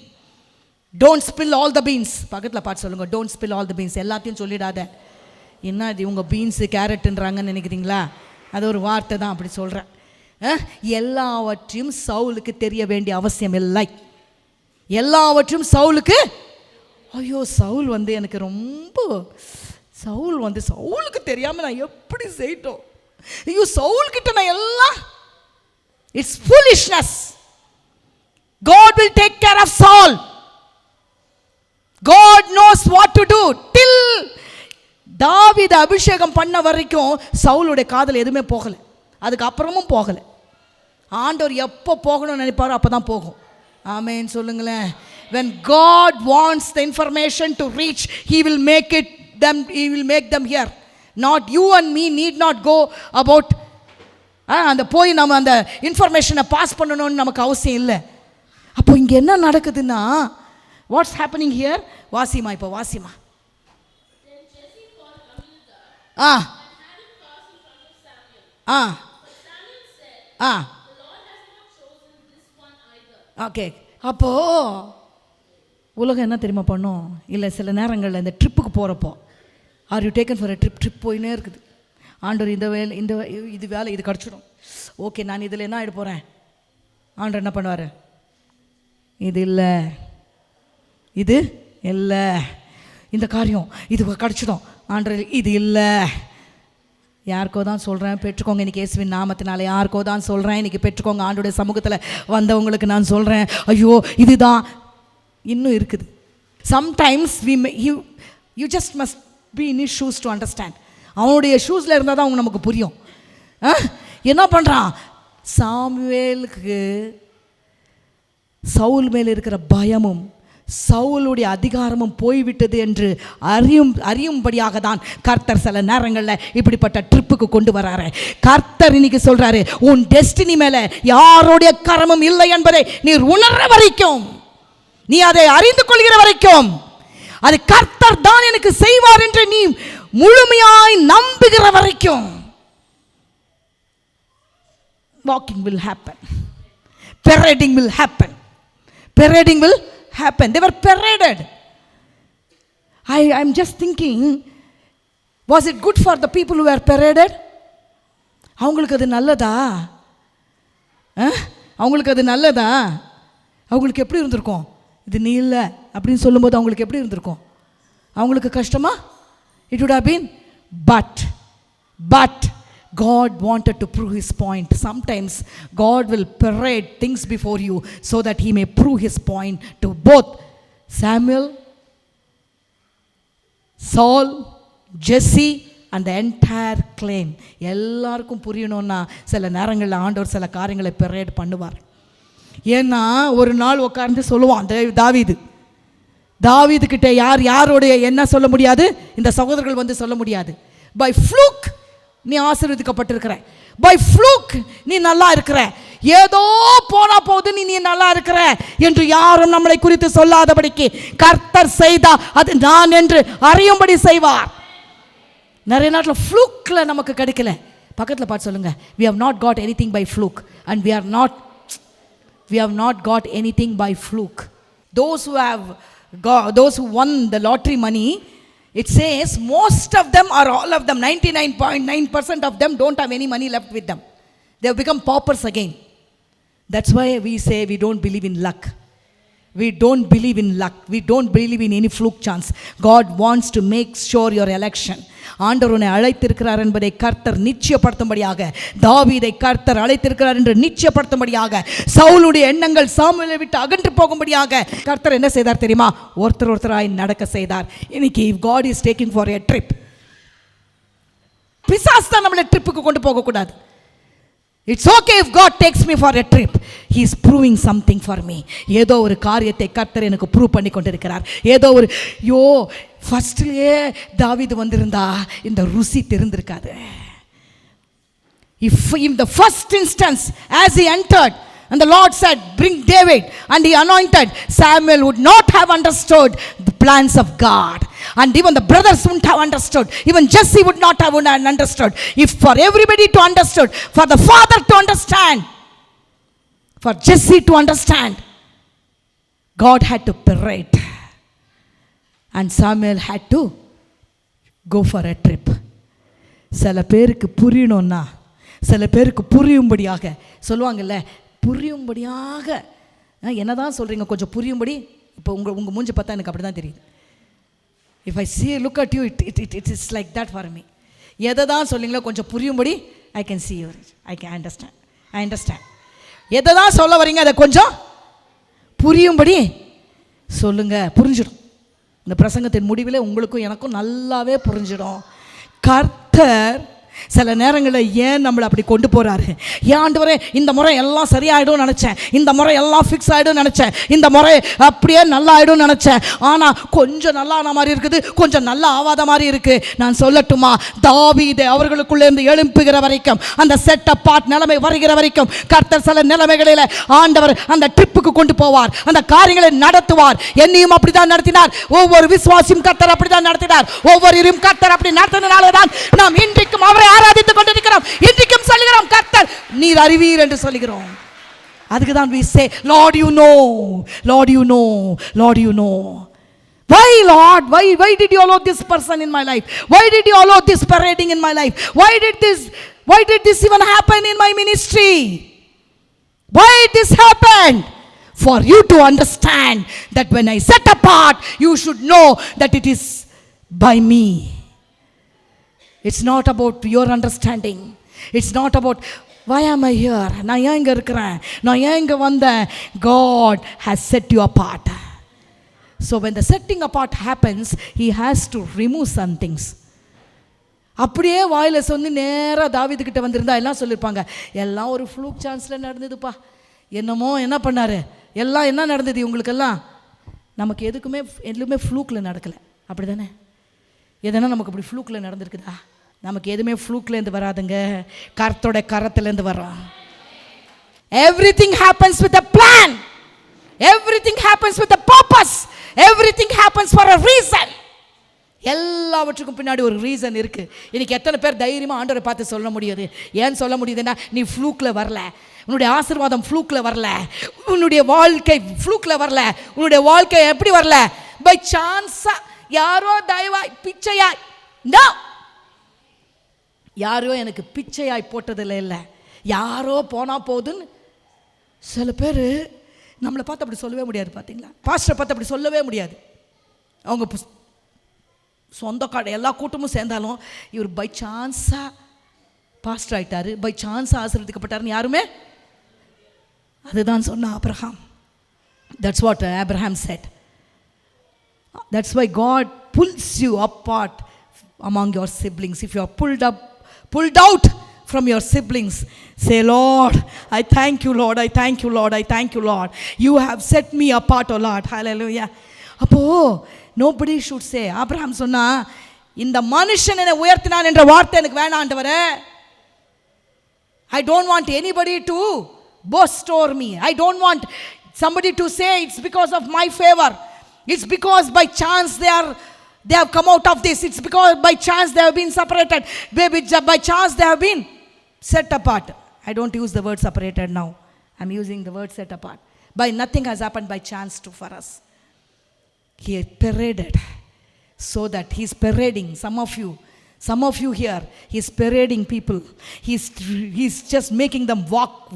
Don't spill all the beans. பக்கத்தில் பார்த்து சொல்லுங்க, don't spill all the beans. எல்லாத்தையும் சொல்லிடாத. என்ன இது இவங்க பீன்ஸு கேரட்டுன்றாங்கன்னு நினைக்கிறீங்களா? அது ஒரு வார்த்தை தான், அப்படி சொல்கிறேன். எல்லாவற்றையும் சவுலுக்கு தெரிய வேண்டிய அவசியம் இல்லை. எல்லாவற்றையும் சவுலுக்கு, ஐயோ சவுல் வந்து எனக்கு ரொம்ப, சவுலுக்கு தெரியாமல் நான் எப்படி செய்யட்டும், ஐயோ சவுல்கிட்ட நான் எல்லாம், it's foolishness. God will take care of Saul. God knows what to do. Till தாவீது அபிஷேகம் பண்ண வரைக்கும் சவுலுடைய காதல் எதுவுமே போகலை, அதுக்கு அப்புறமும் போகலை. ஆண்டவர் எப்போ போகணும்னு நினைப்பாரோ அப்போ தான் போகும். ஆமென் சொல்லுங்களேன். When God wants the information to reach, he will make them hear. Not you and me need not go about அந்த போய் நம்ம அந்த இன்ஃபர்மேஷனை பாஸ் பண்ணணும்னு நமக்கு அவசியம் இல்லை. அப்போ இங்கே என்ன நடக்குதுன்னா, வாட்ஸ் ஹேப்பனிங் ஹியர்? வாசிமா, இப்போ வாசிமா. ஓகே. அப்போ உலகம் என்ன தெரியுமா பண்ணும்? இல்லை, சில நேரங்களில் இந்த ட்ரிப்புக்கு போகிறப்போ, are you taken for trip போயினே இருக்குது. ஆண்டவர் இந்த வேலை இது கிடச்சிடும், ஓகே நான் இதில் என்ன ஆகிட போகிறேன். ஆண்டவர் என்ன பண்ணுவார்? இது இல்லை இந்த காரியம் இது கிடச்சிடும். ஆண்டவர் இது இல்லை, யாருக்கோ தான் சொல்கிறேன், பெற்றுக்கோங்க இன்றைக்கி இயேசுவின் நாமத்தினால. யாருக்கோ தான் சொல்கிறேன், இன்றைக்கி பெற்றுக்கோங்க. ஆண்டோடைய சமூகத்தில் வந்தவங்களுக்கு நான் சொல்கிறேன், ஐயோ இதுதான் இன்னும் இருக்குது. Sometimes you just must be in is shoes to understand. அவனுடைய ஷூஸில் இருந்தால் தான் அவங்க நமக்கு புரியும். என்ன பண்ணுறான் சாமுவேலுக்கு? சவுல் மேல் இருக்கிற பயமும் சவுலுடைய அதிகாரமும் போய்விட்டது என்று அறியும்படியாக தான் கர்த்தர் சில நேரங்களில் இப்படிப்பட்ட ட்ரிப்புக்கு கொண்டு வராரு. கர்த்தர் இன்னைக்கு சொல்றாரு, உன் டெஸ்டினி மேல யாருடைய கரமும் இல்லை என்பதை நீ உணர்ற வரைக்கும், நீ அதை அறிந்து கொள்கிற வரைக்கும், அது கர்த்தர் தான் எனக்கு செய்வார் என்று நீ முழுமையாய் நம்புகிற வரைக்கும் walking will happen, parading will happen, parading will happen. They were paraded. I'm just thinking, was it good for the people who were paraded? அவங்களுக்கு அது நல்லதா? அவங்களுக்கு அது நல்லதா? அவங்களுக்கு எப்படி இருந்திருக்கும்? இது நீ இல்லை அப்படின்னு சொல்லும்போது அவங்களுக்கு எப்படி இருந்திருக்கும்? அவங்களுக்கு கஷ்டமா? It would have been. But God wanted to prove his point. Sometimes God will parade things before you so that he may prove his point to both Samuel, Saul, Jesse and the entire clan. எல்லாருக்கும் புரியணும்னா சில நேரங்களில் ஆண்டவர் சில காரியங்களை parade பண்ணுவார். ஏன்னா ஒரு நாள் உட்கார்ந்து சொல்லுவான் தாவீது கிட்ட யாரோடைய என்ன சொல்ல முடியாது, இந்த சகோதரர்கள் வந்து சொல்ல முடியாது. பை ஃப்ளூக் நீ ஆசீர்வதிக்கப்பட்டிருக்கிற, பை ஃப்ளூக் நீ நல்லா இருக்கிற, ஏதோ போனா போது நீ நல்லா இருக்கிற என்று யாரும் நம்மளை குறித்து சொல்லாதபடிக்கு கர்த்தர் செய்தா அது நான் என்று அறியும்படி செய்வார். நிறைய நாட்டில் ஃப்ளூக்ல நமக்கு கிடைக்கல. பக்கத்தில் பார்த்து சொல்லுங்க, we have not got anything by fluke and we have not got anything by fluke. Those who won the lottery money, it says most of them or all of them, 99.9% of them don't have any money left with them. They have become paupers again. That's why we say we don't believe in luck. We don't believe in luck. We don't believe in any fluke chance. God wants to make sure your election. ஆண்டவர் உன்னை அழைத்திருக்கிறார் என்பதை கர்த்தர் நிச்சயப்படுத்தும்படியாக, தாவீதை கர்த்தர் அழைத்திருக்கிறார் என்று நிச்சயப்படுத்தும்படியாக, சவுலுடைய எண்ணங்கள் சாமுவேலை விட்டு அகன்று போகும்படியாக கர்த்தர் என்ன செய்தார் தெரியுமா? ஒருத்தராய் நடக்க செய்தார். இன்னைக்கு if God is taking for a trip, பிசாசு தான் நம்மளை ட்ரிப்புக்கு கொண்டு போகக்கூடாது. It's okay if God takes me for a trip. He is proving something for me. ஏதோ ஒரு காரியத்தை கர்த்தர் எனக்கு ப்ரூவ் பண்ணி கொண்டிருக்கிறார். ஏதோ ஒரு ஃபர்ஸ்ட்லயே தாவீது வந்திருந்தா இந்த ருசி தெரிந்திருக்காது. If in the first instance as he entered and the Lord said, bring David, and he anointed, Samuel would not have understood the plans of God. And even the brothers wouldn't have understood. Even Jesse would not have understood. If for everybody to understood, for the father to understand, for Jesse to understand, God had to parade. And Samuel had to go for a trip. சில பேருக்கு புரியணும்னா, சில பேருக்கு புரியும்படியாக சொல்லுவாங்கல்ல, புரியும்படியாக என்னதான் சொல்கிறீங்க, கொஞ்சம் புரியும்படி. இப்போ உங்கள் மூஞ்சி பார்த்தா எனக்கு அப்படி தான் தெரியுது. If I see, look at you, it is like that for me. எதை தான் சொல்லிங்களோ கொஞ்சம் புரியும்படி, I can see you, I can understand. எதை தான் சொல்ல வரீங்க அதை கொஞ்சம் புரியும்படி சொல்லுங்க, புரிஞ்சிடும். இந்த பிரசங்கத்தின் முடிவில் உங்களுக்கும் எனக்கும் நல்லாவே புரிஞ்சிடும். கர்த்தர் சில நேரங்களில் ஏன் நம்மளை அப்படி கொண்டு போகிறாரு? ஏன் ஆண்டவரே இந்த முறை எல்லாம் சரியாயிடும் நினச்சேன், இந்த முறை எல்லாம் ஃபிக்ஸ் ஆகிடும் நினச்சேன், இந்த முறை அப்படியே நல்லா ஆகிடும் நினச்சேன், ஆனால் கொஞ்சம் நல்லா ஆன மாதிரி இருக்குது, கொஞ்சம் நல்லா ஆகாத மாதிரி இருக்குது. நான் சொல்லட்டுமா, தாவீது அவர்களுக்குள்ளேருந்து எழுப்புகிற வரைக்கும், அந்த செட் அப்பார்ட் நிலைமை வருகிற வரைக்கும் கர்த்தர் சில நிலைமைகளில் ஆண்டவர் அந்த ட்ரிப்புக்கு கொண்டு போவார், அந்த காரியங்களை நடத்துவார். என்னையும் அப்படி தான் நடத்தினார், ஒவ்வொரு விசுவாசியும் கர்த்தர் அப்படி தான் நடத்தினார், ஒவ்வொருவரையும் கர்த்தர் அப்படி நடத்தினாலே தான் நாம் இன்றைக்கும் அவரை ஆராதித்துக் கொண்டிருக்கிறோம். இன்றைக்கும் சொல்லுகிறோம், கர்த்தர் நீர் அறிவீர் என்று சொல்லுகிறோம். அதுக்கு தான் we say, Lord you know, Lord you know, Lord you know. Why Lord, why did you allow this person in my life? Why did you allow this parading in my life? Why did this even happen in my ministry? Why this happened? For you to understand that when I set apart, you should know that it is by me. It's not about your understanding. It's not about why am I here? நான் ஏன் இங்கே இருக்கிறேன், நான் ஏன் இங்கே வந்தேன். God has set you apart. So when the setting apart happens, he has to remove some things. அப்படியே வாயில சொல்லி நேராக தாவீதுகிட்ட வந்திருந்தா எல்லாம் சொல்லியிருப்பாங்க, எல்லாம் ஒரு ஃப்ளூக் சான்ஸில் நடந்ததுப்பா, என்னமோ என்ன பண்ணார், எல்லாம் என்ன நடந்தது இவங்களுக்கெல்லாம். நமக்கு எதுவுமே ஃப்ளூக்கில் நடக்கலை, அப்படி தானே? எதனா நமக்கு அப்படி ஃப்ளூக்கில் நடந்திருக்குதா? நமக்கு எதுவுமே ஃப்ளூக்லேருந்து வராதுங்க, கர்த்தரோட கரத்துலேருந்து வரோம். Everything happens with a plan. Everything happens with a purpose. Everything happens for a reason. எல்லாவற்றுக்கும் பின்னாடி ஒரு ரீசன் இருக்கு. இன்னைக்கு எத்தனை பேர் தைரியமா ஆண்டவரை பார்த்து சொல்ல முடியாது? ஏன் சொல்ல முடியுதுன்னா, நீ ஃப்ளூக்கில் வரல, உன்னுடைய ஆசீர்வாதம் ஃப்ளூக்கில் வரல, உன்னுடைய வாழ்க்கை ஃப்ளூக்கில் வரல. உன்னுடைய வாழ்க்கை எப்படி வரல? பை சான்ஸா, யாரோ தயவாய் பிச்சையாய். நோ, யாரோ எனக்கு பிச்சையாய் போட்டதில்லை, இல்லை, யாரோ போனா போதுன்னு. சில பேர் நம்மளை பார்த்து அப்படி சொல்லவே முடியாது, பார்த்தீங்களா? பாஸ்டரை பார்த்து அப்படி சொல்லவே முடியாது. அவங்க சொந்த கடை எல்லா கூட்டமும் சேர்ந்தாலும் இவர் பை சான்ஸாக பாஸ்டர் ஆகிட்டாரு, பை சான்ஸாக ஆசீர்வதிக்கப்பட்டாருன்னு யாருமே. அதுதான் சொன்ன Abraham. That's what Abraham said. That's why God pulls you apart among your siblings. If you are pulled out from your siblings, say, Lord, I thank you, Lord, I thank you, Lord, I thank you, Lord. You have set me apart, oh Lord. Hallelujah. அப்போ nobody should say, Abraham சொன்னா, இந்த மனுஷன் என்னை உயர்த்தினான் என்ற வார்த்தை எனக்கு வேணாம் ஆண்டவரே. I don't want anybody to boast over me. I don't want somebody to say it's because of my favor. It's because by chance they have come out of this. It's because by chance they have been separated. By chance they have been set apart. I don't use the word separated now. I'm using the word set apart. By nothing has happened by chance for us. He paraded, so that he's parading some of you here. He's parading people. He's just making them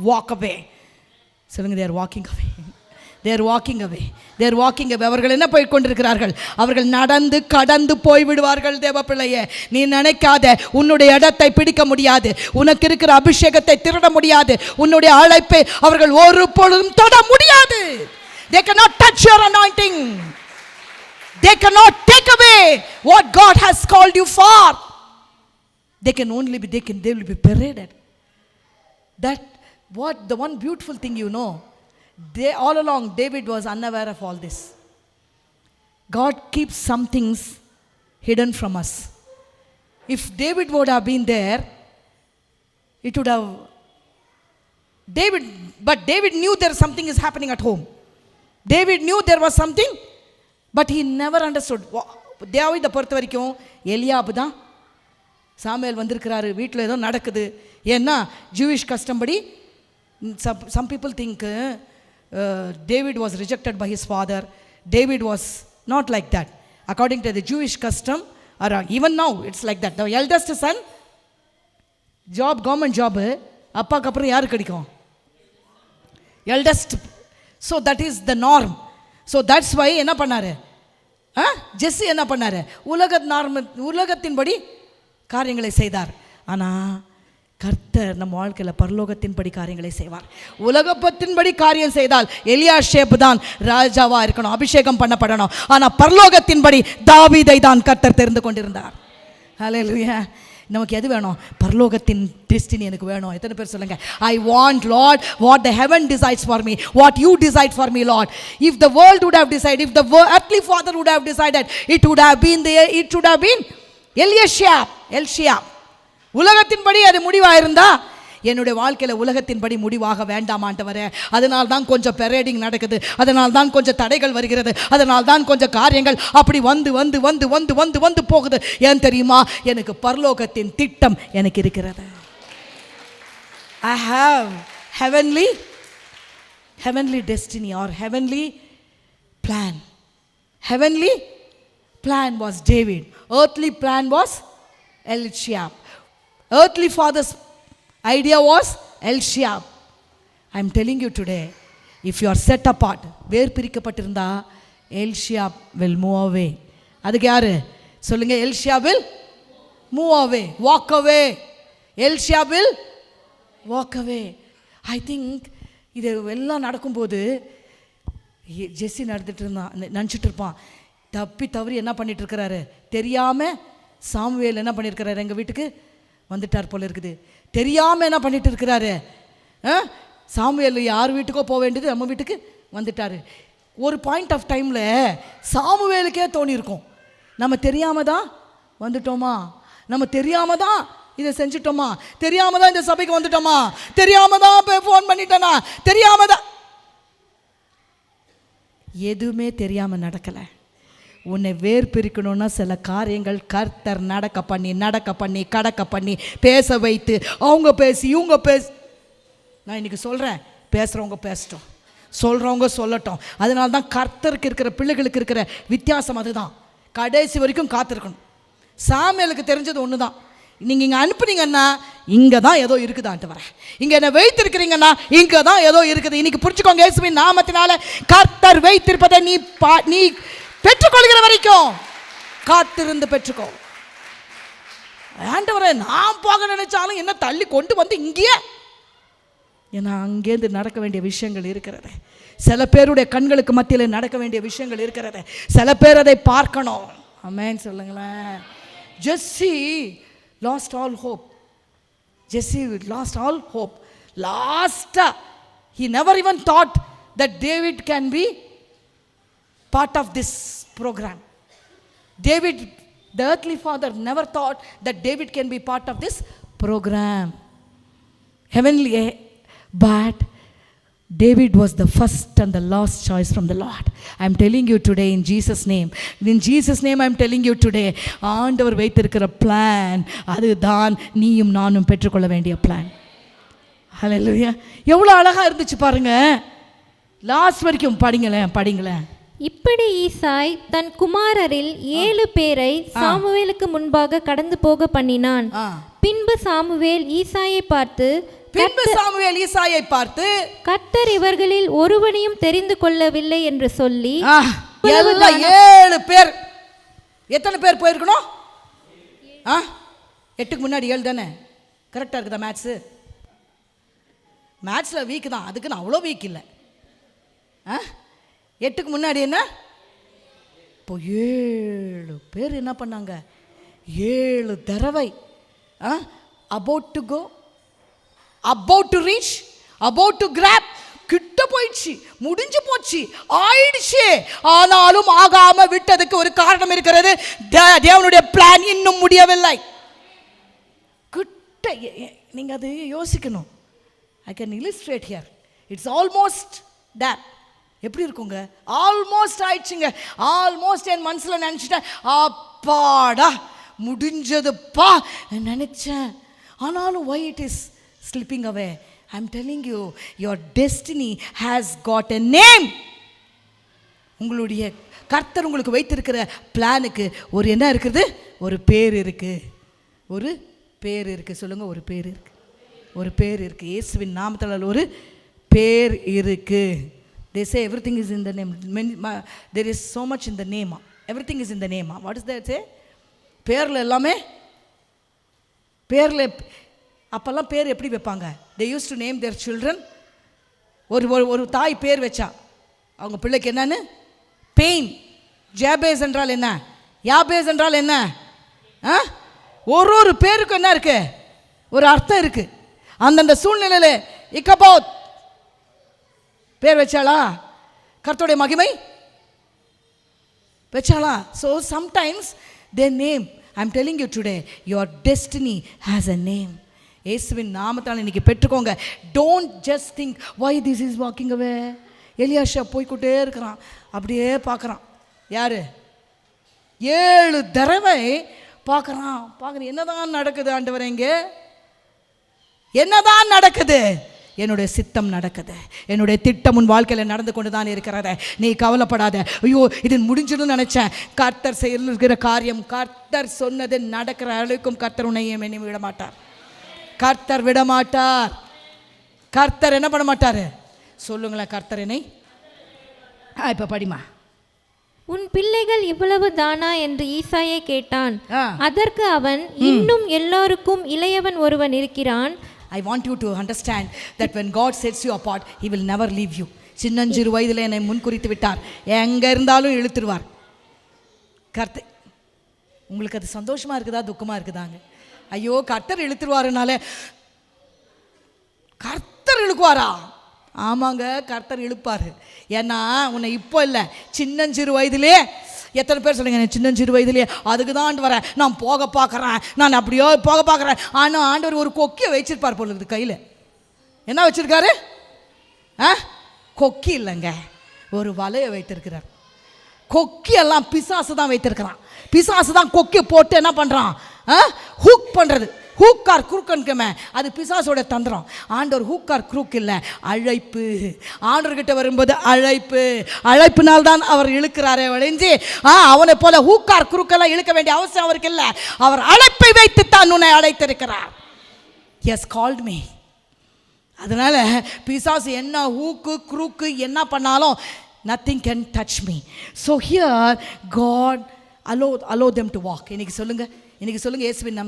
walk away. சொல்லுங்க, they are walking away. They are walking away. They are walking away. அவர்கள் என்ன போய் கொண்டிருக்கிறார்கள்? அவர்கள் நடந்து கடந்து போய் விடுவார்கள். தேவ பிள்ளையே, நீ நினைக்காத, உன்னுடைய இடத்தை பிடிக்க முடியாது, உனக்கு இருக்கிற அபிஷேகத்தை திருட முடியாது, உன்னுடைய அழைப்பை அவர்கள் ஒரு பொழுதும் தொட முடியாது. They cannot touch your anointing. They cannot take away what God has called you for. They will be paraded. That what the one beautiful thing, you know, all along David was unaware of all this. God keeps some things hidden from us. If David would have been there, it would have but David knew there something is happening at home. David knew there was something, but he never understood. தேவீதை பொறுத்த வரைக்கும் எலியாபு தான், Samuel வந்திருக்கிறாரு, வீட்டில் ஏதோ நடக்குது. ஏன்னா Jewish custom படி some people think David was rejected by his father. David was not like that. According to the Jewish custom, or even now it's like that. The eldest son, government job, அப்பாக்கு அப்புறம் யாருக்கு கிடைக்கும்? Eldest. So that is the norm. So that's why என்ன பண்ணாரு? ஜெஸ்ஸி என்ன பண்ணாரு? உலகத்தின்படி காரியங்களை செய்தார். ஆனால் கர்த்தர் நம்ம வாழ்க்கையில் பரலோகத்தின்படி காரியங்களை செய்வார். உலகத்தின்படி காரியம் செய்தால் எலியாஷேப் தான் ராஜாவாக இருக்கணும், அபிஷேகம் பண்ணப்படணும். ஆனால் பரலோகத்தின்படி தாவீதை தான் கர்த்தர் தெரிந்து கொண்டிருந்தார். ஹல்லேலூயா. நமக்கு எது வேணும்? பரலோகத்தின் டெஸ்டினி எனக்கு வேணும். எத்தனை பேர் சொல்லுங்க, I want Lord what the heaven decides for me, what you decide for me Lord. If the world would have decided, if the earthly father would have decided, it should have been எல்ஷியாப். உலகத்தின்படி அது முடிவாயிருந்தா, என்னுடைய வாழ்க்கையில் உலகத்தின்படி முடிவாக வேண்டாம் ஆண்டவரே. அதனால் தான் கொஞ்சம் பெரேடிங் நடக்குது, அதனால் தான் கொஞ்சம் தடைகள் வருகிறது, அதனால் தான் கொஞ்சம் காரியங்கள் அப்படி வந்து வந்து வந்து வந்து வந்து வந்து போகுது. ஏன் தெரியுமா? எனக்கு பரலோகத்தின் திட்டம் எனக்கு இருக்கிறது. I have heavenly destiny or heavenly plan. Heavenly plan was David. Earthly plan was Eliab. Earthly father's idea was Eliab. I am telling you today, if you are set apart, where பிரிக்கப்பட்டிருந்தா Eliab will move away. அதுக்கு யாரு சொல்லுங்க? Eliab will move away, walk away. Elsha will walk away. I think இது எல்லாம் நடக்கும்போது ஜெஸ்ஸி நடந்துட்டு இருந்தான், நினச்சிட்டு இருப்பான், தப்பி தவறி என்ன பண்ணிட்டு இருக்கிறாரு தெரியாமல். சாமுவேல் என்ன பண்ணியிருக்கிறாரு, எங்கள் வீட்டுக்கு வந்துட்டார் போல இருக்குது. தெரியாமல் என்ன பண்ணிட்டு இருக்கிறாரு, சாமுவேல் யார் வீட்டுக்கோ போக வேண்டியது நம்ம வீட்டுக்கு வந்துட்டார். ஒரு பாயிண்ட் ஆஃப் டைமில் சாமுவேலுக்கே தோணியிருக்கும், நம்ம தெரியாமல் தான் வந்துட்டோமா, நம்ம தெரியாமல் தான் இதை செஞ்சிட்டோமா, தெரியாமல் தான் இந்த சபைக்கு வந்துட்டோமா, தெரியாமல் தான் இப்போ ஃபோன் பண்ணிட்டேனா, தெரியாமல் தான். எதுவுமே தெரியாமல் நடக்கலை. உன்னை வேர் பிரிக்கணும்னா சில காரியங்கள் கர்த்தர் நடக்க பண்ணி கடக்க பண்ணி பேச வைத்து, அவங்க பேசி இவங்க பேசி. நான் இன்றைக்கி சொல்கிறேன், பேசுகிறவங்க பேசட்டும், சொல்கிறவங்க சொல்லட்டும். அதனால தான் கர்த்தருக்கு இருக்கிற பிள்ளைகளுக்கு இருக்கிற வித்தியாசம் அதுதான். கடைசி வரைக்கும் காத்திருக்கணும். சாமுவேலுக்கு தெரிஞ்சது ஒன்று தான், நீங்கள் இங்கே அனுப்புனீங்கன்னா இங்கே தான் ஏதோ இருக்குதான்ட்டு வரேன், இங்கே என்ன வைத்திருக்கிறீங்கன்னா இங்கே தான் ஏதோ இருக்குது. இன்னைக்கு புரிச்சுக்கோங்க, இயேசுவின் நாமத்தினால கர்த்தர் வைத்திருப்பதை நீ பெற்றுக்கொள்கிற வரைக்கும் காத்திருந்து பெற்றுக்கோ. ஆண்டவரே, நான் போக நினைச்சாலும் என்ன தள்ளி கொண்டு வந்து இங்கேயே, ஏன்னா அங்கேருந்து நடக்க வேண்டிய விஷயங்கள் இருக்கிறது. சில பேருடைய கண்களுக்கு மத்தியில் நடக்க வேண்டிய விஷயங்கள் இருக்கிறது. சில பேர் அதை பார்க்கணும். ஆமென் சொல்லுங்களேன். ஜெஸ்ஸி lost all hope. Jesse lost all hope. He never even thought that David can be part of this program. David, the earthly father, never thought that David can be part of this program. Heavenly, but David was the first and the last choice from the Lord. I am telling you today in Jesus name. In Jesus name I am telling you today, ஆண்டவர் வைத்திருக்கிற plan அதுதான் நீயும் நானும் பெற்றுக்கொள்ள வேண்டிய plan. ஹல்லேலூயா. எவ்வளோ அழகாக இருந்துச்சு பாருங்க. லாஸ்ட் வரைக்கும் படிங்களேன். இப்படி ஈசாய் தன் குமாரரில் 7 பேரை சாமுவேலுக்கு முன்பாக கடந்து போக பண்ணினான். பின்பு சாமுவேல் ஈசாயை பார்த்து கர்த்தர் இவர்களில் ஒருவனையும் தெரிந்து கொள்ளவில்லை என்று சொல்லி, 7 பேர். எத்தனை பேர் போயிருக்கணும்? 8க்கு முன்னாடி 7 தானே? கரெக்டாக இருக்குதா? மேத்ஸில் வீக் தான், அதுக்கு நான் அவ்வளோ வீக் இல்லை. 8க்கு முன்னாடி என்ன? இப்போ 7 பேர் என்ன பண்ணாங்க? 7 தடவை about to go, about to reach, about to grab, கிட்ட போயிடுச்சு, முடிஞ்சு போச்சு, ஆயிடுச்சு. ஆனாலும் ஆகாம விட்டதுக்கு ஒரு காரணம் இருக்கிறது. தேவனுடைய பிளான் இன்னும் முடியவில்லை. கிட்ட நீங்க அது யோசிக்கணும். I can illustrate here. It's almost that. எப்படி இருக்குங்க? ஆல்மோஸ்ட் ஆயிடுச்சுங்க. ஆல்மோஸ்ட் என் மனசில் நினச்சிட்டேன், அப்பாடா முடிஞ்சதுப்பா நினச்சேன். ஆனாலும் why it is slipping away? I'm telling you, your destiny has got a name. உங்களுடைய கர்த்தர் உங்களுக்கு வைத்திருக்கிற பிளானுக்கு ஒரு என்ன இருக்குது? ஒரு பேர் இருக்கு. ஒரு பேர் இருக்கு. சொல்லுங்க, ஒரு பேர் இருக்கு. ஒரு பேர் இருக்கு. இயேசுவின் நாமத்தில் ஒரு பேர் இருக்கு. They say everything is in the name. There is so much in the name. Everything is in the name. What does that say? பேரில் எல்லாமே, பேரில் அப்போல்லாம் பேர் எப்படி வைப்பாங்க? They used to name their children. ஒரு தாய் பேர் வச்சா அவங்க பிள்ளைக்கு என்னன்னு? பெயின். ஜாபேஸ் என்றால் என்ன? யாபேஸ் என்றால் என்ன? ஒரு பேருக்கு என்ன இருக்கு? ஒரு அர்த்தம் இருக்கு. அந்தந்த சூழ்நிலையில் இக்கபோத் பேர் வச்சாளா? கர்த்தருடைய மகிமை வச்சாளா? So sometimes their name. I'm telling you today, your destiny has a name. இயேசுவின் நாமத்தால் இன்னைக்கு பெற்றுக்கோங்க. Don't just think why this is walking away. எலியாஷா போய்கிட்டே இருக்கிறான், அப்படியே பார்க்குறான். யாரு? 7 தடவை பார்க்குறான். என்னதான் நடக்குது ஆண்டவரே? இங்கே என்னதான் நடக்குது? என்னுடைய சித்தம் நடக்குது. என்னுடைய திட்டம் உன் வாழ்க்கையில் நடந்து கொண்டு தான் இருக்கிறத. நீ கவலைப்படாத. ஐயோ இது முடிஞ்சிடும் நினச்சேன். கர்த்தர் செய்கிற காரியம், கர்த்தர் சொன்னது நடக்கிற அளவுக்கும் கர்த்தர் உன்னை என்னை விட மாட்டார். கர்த்தர் விட மாட்டார். கர்த்தர் என்ன பண்ண மாட்டார்? சொல்லுங்களேன், கர்த்தர் என்னை. இப்போ படிமா. உன் பிள்ளைகள் இவ்வளவு தானா என்று ஈசாயை கேட்டான். ஆ. அதற்கு அவன், இன்னும் எல்லோருக்கும் இளையவன் ஒருவன் இருக்கிறான். I want you to understand that when God sets you apart, He will never leave you. சின்னஞ்சிறு வயதில் என்னை முன்குறித்து விட்டார், எங்க இருந்தாலும் இழுத்துருவார். கர்த்தர், உங்களுக்கு அது சந்தோஷமா இருக்குதா துக்கமா இருக்குதாங்க? ஐயோ கர்த்தர் இழுத்துருவாருனால, கர்த்தர் இழுக்குவாரா? ஆமாங்க, கர்த்தர் இழுப்பாரு. ஏன்னா உன்னை இப்போ இல்லை, சின்னஞ்சிறு வயதிலே, எத்தனை பேர் சொல்லுங்க சின்னஞ்சிறு வயதிலே அதுக்கு தான் வரேன், நான் போக பார்க்குறேன், நான் அப்படியோ போக பார்க்குறேன். ஆனால் ஆண்டவர் ஒரு கொக்கியை வச்சிருப்பார் போல இருக்குது கையில். என்ன வச்சிருக்காரு? கொக்கி இல்லைங்க, ஒரு வலையை வைத்திருக்கிறார். கொக்கியெல்லாம் பிசாசு தான் வைத்திருக்கிறான். பிசாசு தான் கொக்கி போட்டு என்ன பண்ணுறான்? ஹூக் பண்ணுறது. ஹூக்கார் குரூக்கன்கமே அது பிசாசோட தந்திரம். ஆண்டவர் ஹூக்கார் குரூக் இல்லை, அழைப்பு. ஆண்டவர்கிட்ட வரும்போது அழைப்பு, அழைப்பினால்தான் அவர் இழுக்கிறாரே வளைஞ்சி அவனை போல ஹூக்கார் குரூக்கெல்லாம் இழுக்க வேண்டிய அவசியம் அவருக்கு இல்லை. அவர் அழைப்பை வைத்து தான் உன்னை அழைத்திருக்கிறார். Has called me. அதனால பிசாசு என்ன ஹூக்கு குரூக்கு என்ன பண்ணாலும் nothing can touch me. So here God allow them to walk. இன்னைக்கு சொல்லுங்க, இன்னைக்கு சொல்லுங்க, இயேசுவின்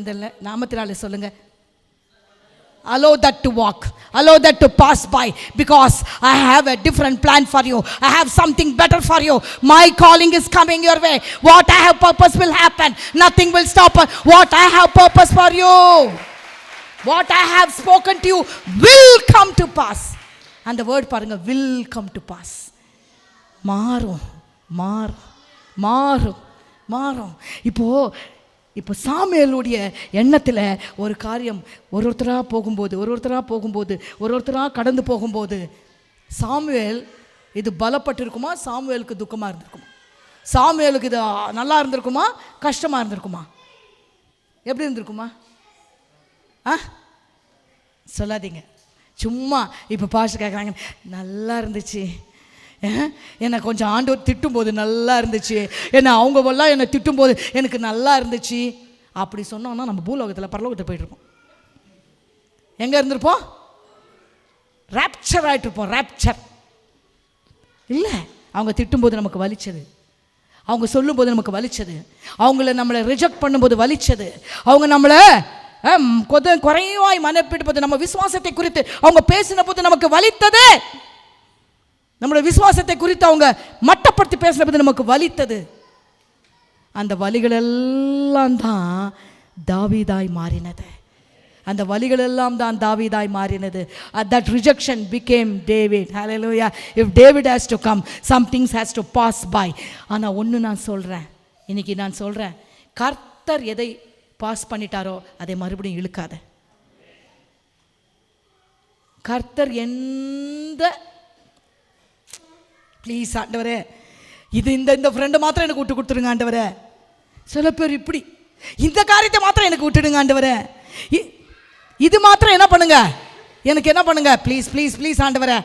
நாமத்தினாலே சொல்லுங்க, allow that to walk, allow that to pass by, because I have a different plan for you. I have something better for you. My calling is coming your way. What I have purpose will happen. Nothing will stop. What I have purpose for you, what I have spoken to you will come to pass. And the word பாருங்க, will come to pass. மாறும் மாறும் மாறும் மாறும். இப்போ சாமுவேலுடைய எண்ணத்தில் ஒரு காரியம், ஒருத்தராக கடந்து போகும்போது சாமுவேல் இது பலப்பட்டிருக்குமா, சாமுவேலுக்கு துக்கமாக இருந்திருக்குமா? சாமுவேலுக்கு இது நல்லா இருந்திருக்குமா, கஷ்டமாக இருந்திருக்குமா, எப்படி இருந்திருக்குமா? சொல்லாதீங்க சும்மா. இப்போ பாஸ்டர் கேட்குறாங்க, நல்லா இருந்துச்சு, என்னை கொஞ்சம் ஆண்டவர் திட்டும்போது நல்லா இருந்துச்சு, அவங்கெல்லாம் என்னை திட்டும்போது எனக்கு நல்லா இருந்துச்சு, அப்படி சொன்னோம்னா நம்ம பூலோகத்தில் பரலோகத்தில் போயிட்டுருப்போம். எங்கே இருந்திருப்போம்? ராப்சர் ஆகிட்டுருப்போம். ராப்சர் இல்லை, அவங்க திட்டும்போது நமக்கு வலிச்சது, அவங்க சொல்லும்போது நமக்கு வலிச்சது, நம்மளை ரிஜெக்ட் பண்ணும்போது வலிச்சது, அவங்க நம்மளை குறைவாய் மனப்பிட்டு போது, நம்ம விசுவாசத்தை குறித்து அவங்க பேசின போது நமக்கு வலித்தது, நம்மளுடைய விசுவாசத்தை குறித்து அவங்க மட்டப்படுத்தி பேசின போது நமக்கு வலித்தது. அந்த வலிகள் எல்லாம் தான் தாவீதாய் மாறினது. அந்த வலிகள் எல்லாம் தான் தாவீதாய் மாறினது. That rejection became David. Hallelujah. If David has to come, some things has to pass by. ஆனால் ஒன்று நான் சொல்கிறேன், இன்னைக்கு நான் சொல்கிறேன், கர்த்தர் எதை பாஸ் பண்ணிட்டாரோ அதை மறுபடியும் இழுக்காத. கர்த்தர் எந்த, ப்ளீஸ் ஆண்டவரே, இது இந்த ஃப்ரெண்டு மாத்திரம் எனக்கு விட்டு கொடுத்துருங்க ஆண்டவரே. சில பேர் இப்படி, இந்த காரியத்தை மாத்திரம் எனக்கு விட்டுடுங்க ஆண்டவரே, இது மாத்திரம் என்ன பண்ணுங்க, எனக்கு என்ன பண்ணுங்க, ப்ளீஸ் ப்ளீஸ் ப்ளீஸ் ஆண்டவரே,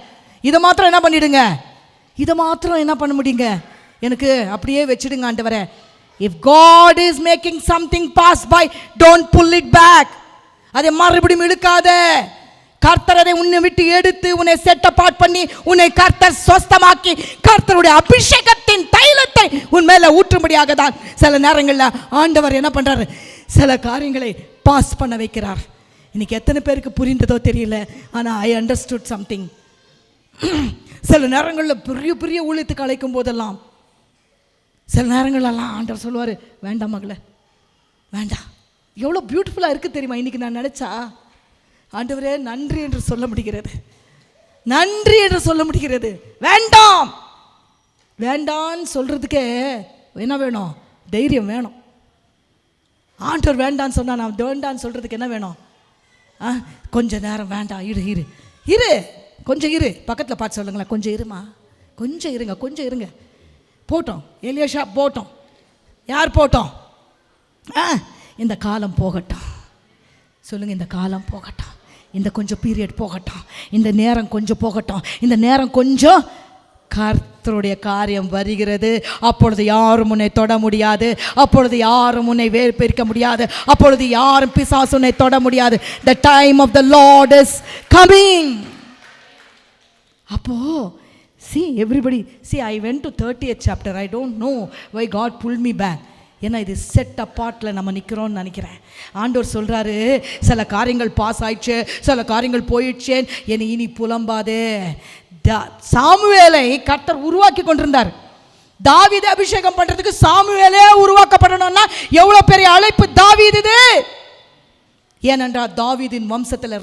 இதை மாத்திரம் என்ன பண்ணிடுங்க, இதை மாத்திரம் என்ன பண்ண முடியுங்க, எனக்கு அப்படியே வச்சிடுங்க ஆண்டவரே. If God is making something pass by, don't pull it back. அதை மறுபடியும் இழுக்காத. கர்த்தர் அதை உன்னை விட்டு எடுத்து உன்னை செட் அபார்ட் பண்ணி உன்னை கர்த்தர் சொஸ்தமாக்கி கர்த்தருடைய அபிஷேகத்தின் தைலத்தை உன் மேல ஊற்றும்படியாக தான் சில நேரங்களில் ஆண்டவர் என்ன பண்றாரு, சில காரியங்களை பாஸ் பண்ண வைக்கிறார். இன்னைக்கு எத்தனை பேருக்கு புரிந்ததோ தெரியல, ஆனால் ஐ அண்டர்ஸ்டுட் சம்திங். சில நேரங்களில் பெரிய பெரிய ஊழியத்துக்கு அழைக்கும் போதெல்லாம், சில நேரங்களெல்லாம் ஆண்டவர் சொல்லுவார், வேண்டாம் மகளே வேண்டாம். எவ்வளோ பியூட்டிஃபுல்லாக இருக்குது தெரியுமா? இன்றைக்கி நான் நினச்சா ஆண்டவரே நன்றி என்று சொல்ல முடிகிறது, நன்றி என்று சொல்ல முடிகிறது. வேண்டாம் வேண்டான்னு சொல்கிறதுக்கே என்ன வேணும்? தைரியம் வேணும். ஆண்டவர் வேண்டான்னு சொன்னால் நான் வேண்டான்னு சொல்கிறதுக்கு என்ன வேணும்? கொஞ்ச நேரம் வேண்டாம், இரு இரு இரு கொஞ்சம் இரு. பக்கத்தில் பார்த்து சொல்லுங்களேன், கொஞ்சம் இருமா, கொஞ்சம் இருங்க, கொஞ்சம் இருங்க. போட்டோம், எலியாஷா போட்டோம், யார் போட்டோம்? இந்த காலம் போகட்டும். சொல்லுங்கள், இந்த காலம் போகட்டும், இந்த கொஞ்சம் பீரியட் போகட்டும், இந்த நேரம் கொஞ்சம் போகட்டும், இந்த நேரம் கொஞ்சம். கர்த்தருடைய காரியம் வருகிறது. அப்பொழுது யாரும் உன்னை தொட முடியாது, அப்பொழுது யாரும் உன்னை வேர்பிரிக்க முடியாது, அப்பொழுது யாரும் பிசாசு உன்னை தொட முடியாது. The time of the Lord is coming. அப்போ See, everybody, see, I went to 30th chapter. I don't know why God pulled me back. ஏன்னா இது செட் அப்பார்ட்ல நம்ம நிற்கிறோம்னு நினைக்கிறேன். ஆண்டவர் சொல்கிறாரு, சில காரியங்கள் பாஸ் ஆயிடுச்சு, சில காரியங்கள் போயிடுச்சு, என்னை இனி புலம்பாதே. சாமுவேலை கர்த்தர் உருவாக்கி கொண்டிருந்தார். தாவீதை அபிஷேகம் பண்ணுறதுக்கு சாமுவேலே உருவாக்கப்படணும்னா எவ்வளோ பெரிய அழைப்பு தாவீது. ஏனென்றால் தாவீதின் வம்சத்தில்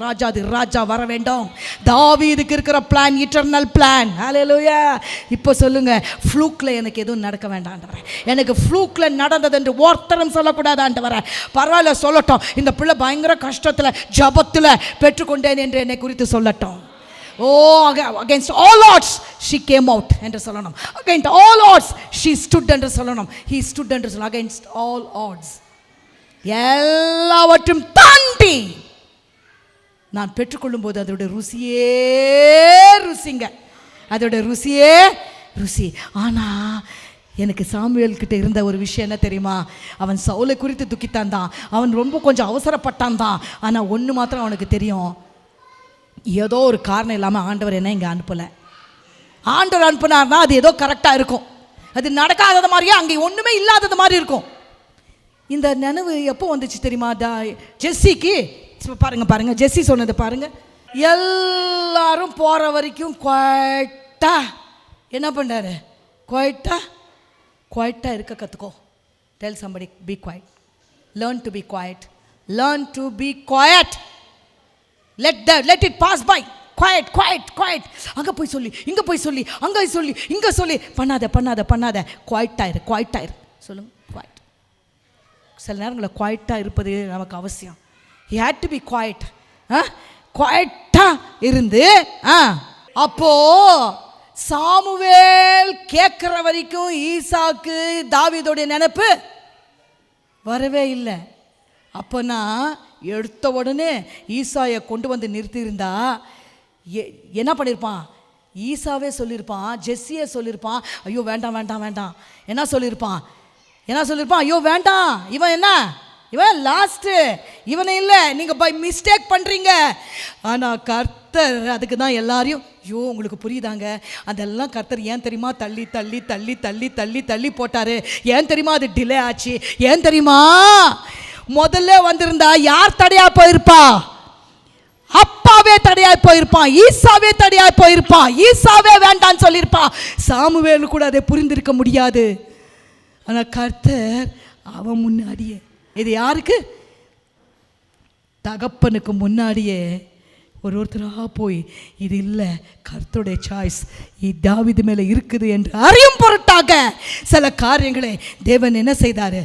ராஜா வர வேண்டும். தாவீதுக்கு இருக்கிற பிளான் இட்டர்னல் பிளான். ஹல்லேலூயா. இப்போ சொல்லுங்க, ஃப்ளூக்கில் எனக்கு எதுவும் நடக்க வேண்டாம், எனக்கு ஃப்ளூக்கில் நடந்தது என்று ஒருத்தரும் சொல்லக்கூடாதான்ட்டு பரவாயில்ல சொல்லட்டும். இந்த பிள்ளை பயங்கர கஷ்டத்தில் ஜபத்தில் பெற்றுக்கொண்டேன் என்று என்னை குறித்து சொல்லட்டும். against all odds she came out என்று சொல்லணும். against all odds she stood என்று சொல்லணும். he stood என்று சொல்லணும். against all odds, எல்லாவற்றும் தாண்டி நான் பெற்றுக்கொள்ளும் போது அதோட ருசியே ருசிங்க, அதோட ருசியே ருசி. ஆனால் எனக்கு சாமுவேல் கிட்ட இருந்த ஒரு விஷயம் என்ன தெரியுமா? அவன் சவுலை குறித்து துக்கித்தான் தான், அவன் ரொம்ப கொஞ்சம் அவசரப்பட்டான் தான். ஆனால் ஒன்று மாத்திரம் அவனுக்கு தெரியும், ஏதோ ஒரு காரணம் இல்லாமல் ஆண்டவர் என்ன இங்கே அனுப்பலை. ஆண்டவர் அனுப்புனார்னா அது ஏதோ கரெக்டாக இருக்கும். அது நடக்காதது மாதிரியே அங்கே ஒன்றுமே இல்லாதது மாதிரி இருக்கும். இந்த நினைவு எப்போ வந்துச்சு தெரியுமா? ஜெஸ்ஸிக்கு பாருங்க ஜெஸ்ஸி சொன்னது பாருங்க. எல்லாரும் போகிற வரைக்கும் குவைட்டா என்ன பண்ணுறாரு? குவைட்டாக இருக்க கற்றுக்கோ. Tell somebody be quiet. Learn to be quiet. Learn to be quiet. let it pass by. quiet. அங்கே போய் சொல்லி, இங்கே போய் சொல்லி, அங்கே சொல்லி, இங்கே சொல்லி, பண்ணாத. குவைட்டாக இரு. சொல்லுங்க, குவைட். சில நேரங்களில் குவைட்டாக இருப்பது நமக்கு அவசியம். he had to be quiet. குவைட்டாக இருந்து அப்போ சாமுவேல் கேட்குற வரைக்கும் ஈசாக்கு தாவீதோடைய நினைப்பு வரவே இல்லை. அப்போனா எடுத்த உடனே ஈசாயை கொண்டு வந்து நிறுத்தியிருந்தா என்ன பண்ணியிருப்பான்? ஈசாவே சொல்லியிருப்பான், ஜெஸ்ஸியே சொல்லியிருப்பான், ஐயோ வேண்டாம். என்ன சொல்லியிருப்பான்? ஐயோ வேண்டாம், இவன் லாஸ்ட்டு, இவனை இல்லை, நீங்கள் பை மிஸ்டேக் பண்ணுறீங்க. ஆனால் கர்த்தர் அதுக்கு தான் எல்லாரையும், ஐயோ உங்களுக்கு புரியுதாங்க, அதெல்லாம் கர்த்தர் ஏன் தெரியுமா தள்ளி போட்டார்? ஏன் தெரியுமா அது டிலே ஆச்சு? ஏன் தெரியுமா? முதல்ல வந்திருந்தா யார் தடையா போயிருப்பா? அப்பாவே தடையா போயிருப்பான், ஈசாவே தடையா போயிருப்பான், ஈசாவே வேண்டான்னு சொல்லியிருப்பான். சாமுவேல் கூட அதை புரிந்திருக்க முடியாது. ஆனால் கர்த்தர் அவன் முன்னாடியே, இது யாருக்கு? தகப்பனுக்கு முன்னாடியே ஒருத்தராக போய் இது இல்லை கர்த்தருடைய சாய்ஸ், தாவீது மேலே இருக்குது என்று அறியும் பொருட்டாக சில காரியங்களை தேவன் என்ன செய்தார்?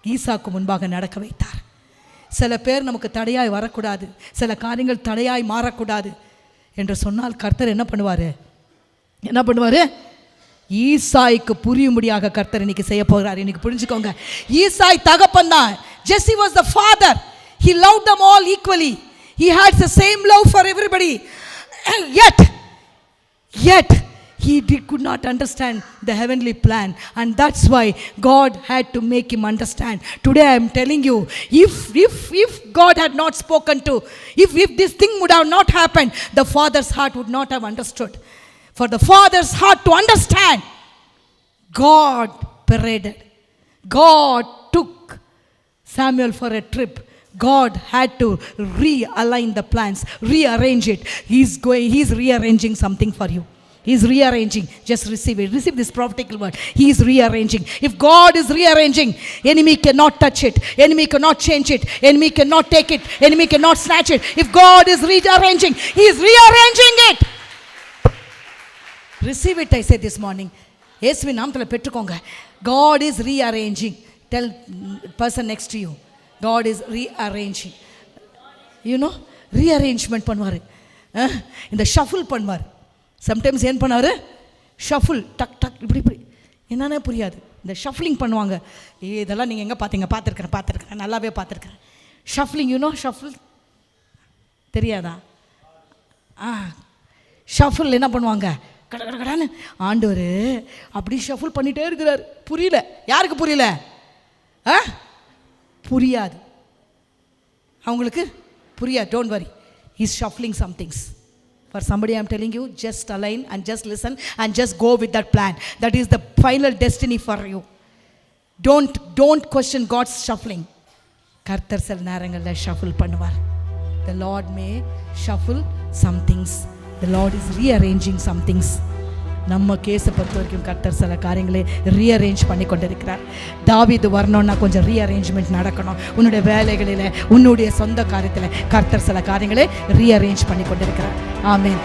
ஈசாக்கு முன்பாக நடக்க வைத்தார். சில பேர் நமக்கு தடையாய் வரக்கூடாது, சில காரியங்கள் தடையாய் மாறக்கூடாது என்று சொன்னால் கர்த்தர் என்ன பண்ணுவார்? ஈசாய்க்கு புரியும்படியாக கர்த்தர் இன்னைக்கு செய்ய போகிறார். இன்னைக்கு புரிஞ்சுக்கோங்க, ஈசாய் தகப்பன் தான். Jesse was the father. He loved them all equally. He had the same love for everybody. And yet he could not understand the heavenly plan, and that's why God had to make him understand. Today I am telling you, if God had not spoken to, if this thing would have not happened, the father's heart would not have understood. For the father's heart to understand, God paraded. God took Samuel for a trip. God had to realign the plans, rearrange it. He's rearranging something for you. He's rearranging. Just receive it. Receive this prophetical word. He is rearranging. If God is rearranging, enemy cannot touch it. Enemy cannot change it. Enemy cannot take it. Enemy cannot snatch it. If God is rearranging, He is rearranging it. Receive it, I say this morning. இயேசுவின் நாமத்தில் பெற்றுக்கோங்க. God is rearranging. Tell person next to you, God is rearranging. You know, rearrangement பண்ணுவார். இந்த shuffle பண்ணுவார். Sometimes ஏன் பண்ணார்? Shuffle டக் இப்படி என்னன்னே புரியாது. இந்த ஷஃப்லிங் பண்ணுவாங்க. இதெல்லாம் நீங்கள் எங்கே பார்த்துருக்கிறேன், நல்லாவே பார்த்துருக்கிறேன். ஷஃப்லிங், யூனோ ஷஃபிள் தெரியாதா? ஷஃபிள் என்ன பண்ணுவாங்க? கடன்னு ஆண்டவர் அப்படி ஷஃபிள் பண்ணிகிட்டே இருக்கிறார். புரியல. யாருக்கு புரியல? புரியாது, அவங்களுக்கு புரியாது. Don't worry, is shuffling some things. For somebody I'm telling you, just align and just listen and just go with that plan. That is the final destiny for you. Don't question God's shuffling. கர்த்தர் சில நேரங்களில் shuffle பண்ணுவார். The Lord may shuffle some things. The Lord is rearranging some things. நம்ம கேஸை பொறுத்த வரைக்கும் கர்த்தர் சில காரியங்களை ரீஅரேஞ்ச் பண்ணி கொண்டிருக்கிறார். தாவீது வரணும்னா கொஞ்சம் ரீஅரேஞ்ச்மெண்ட் நடக்கணும். உன்னுடைய வேலைகளில், உன்னுடைய சொந்த காரியத்தில் கர்த்தர் சில காரியங்களை ரீஅரேஞ்ச் பண்ணி கொண்டிருக்கிறார். ஆமென்.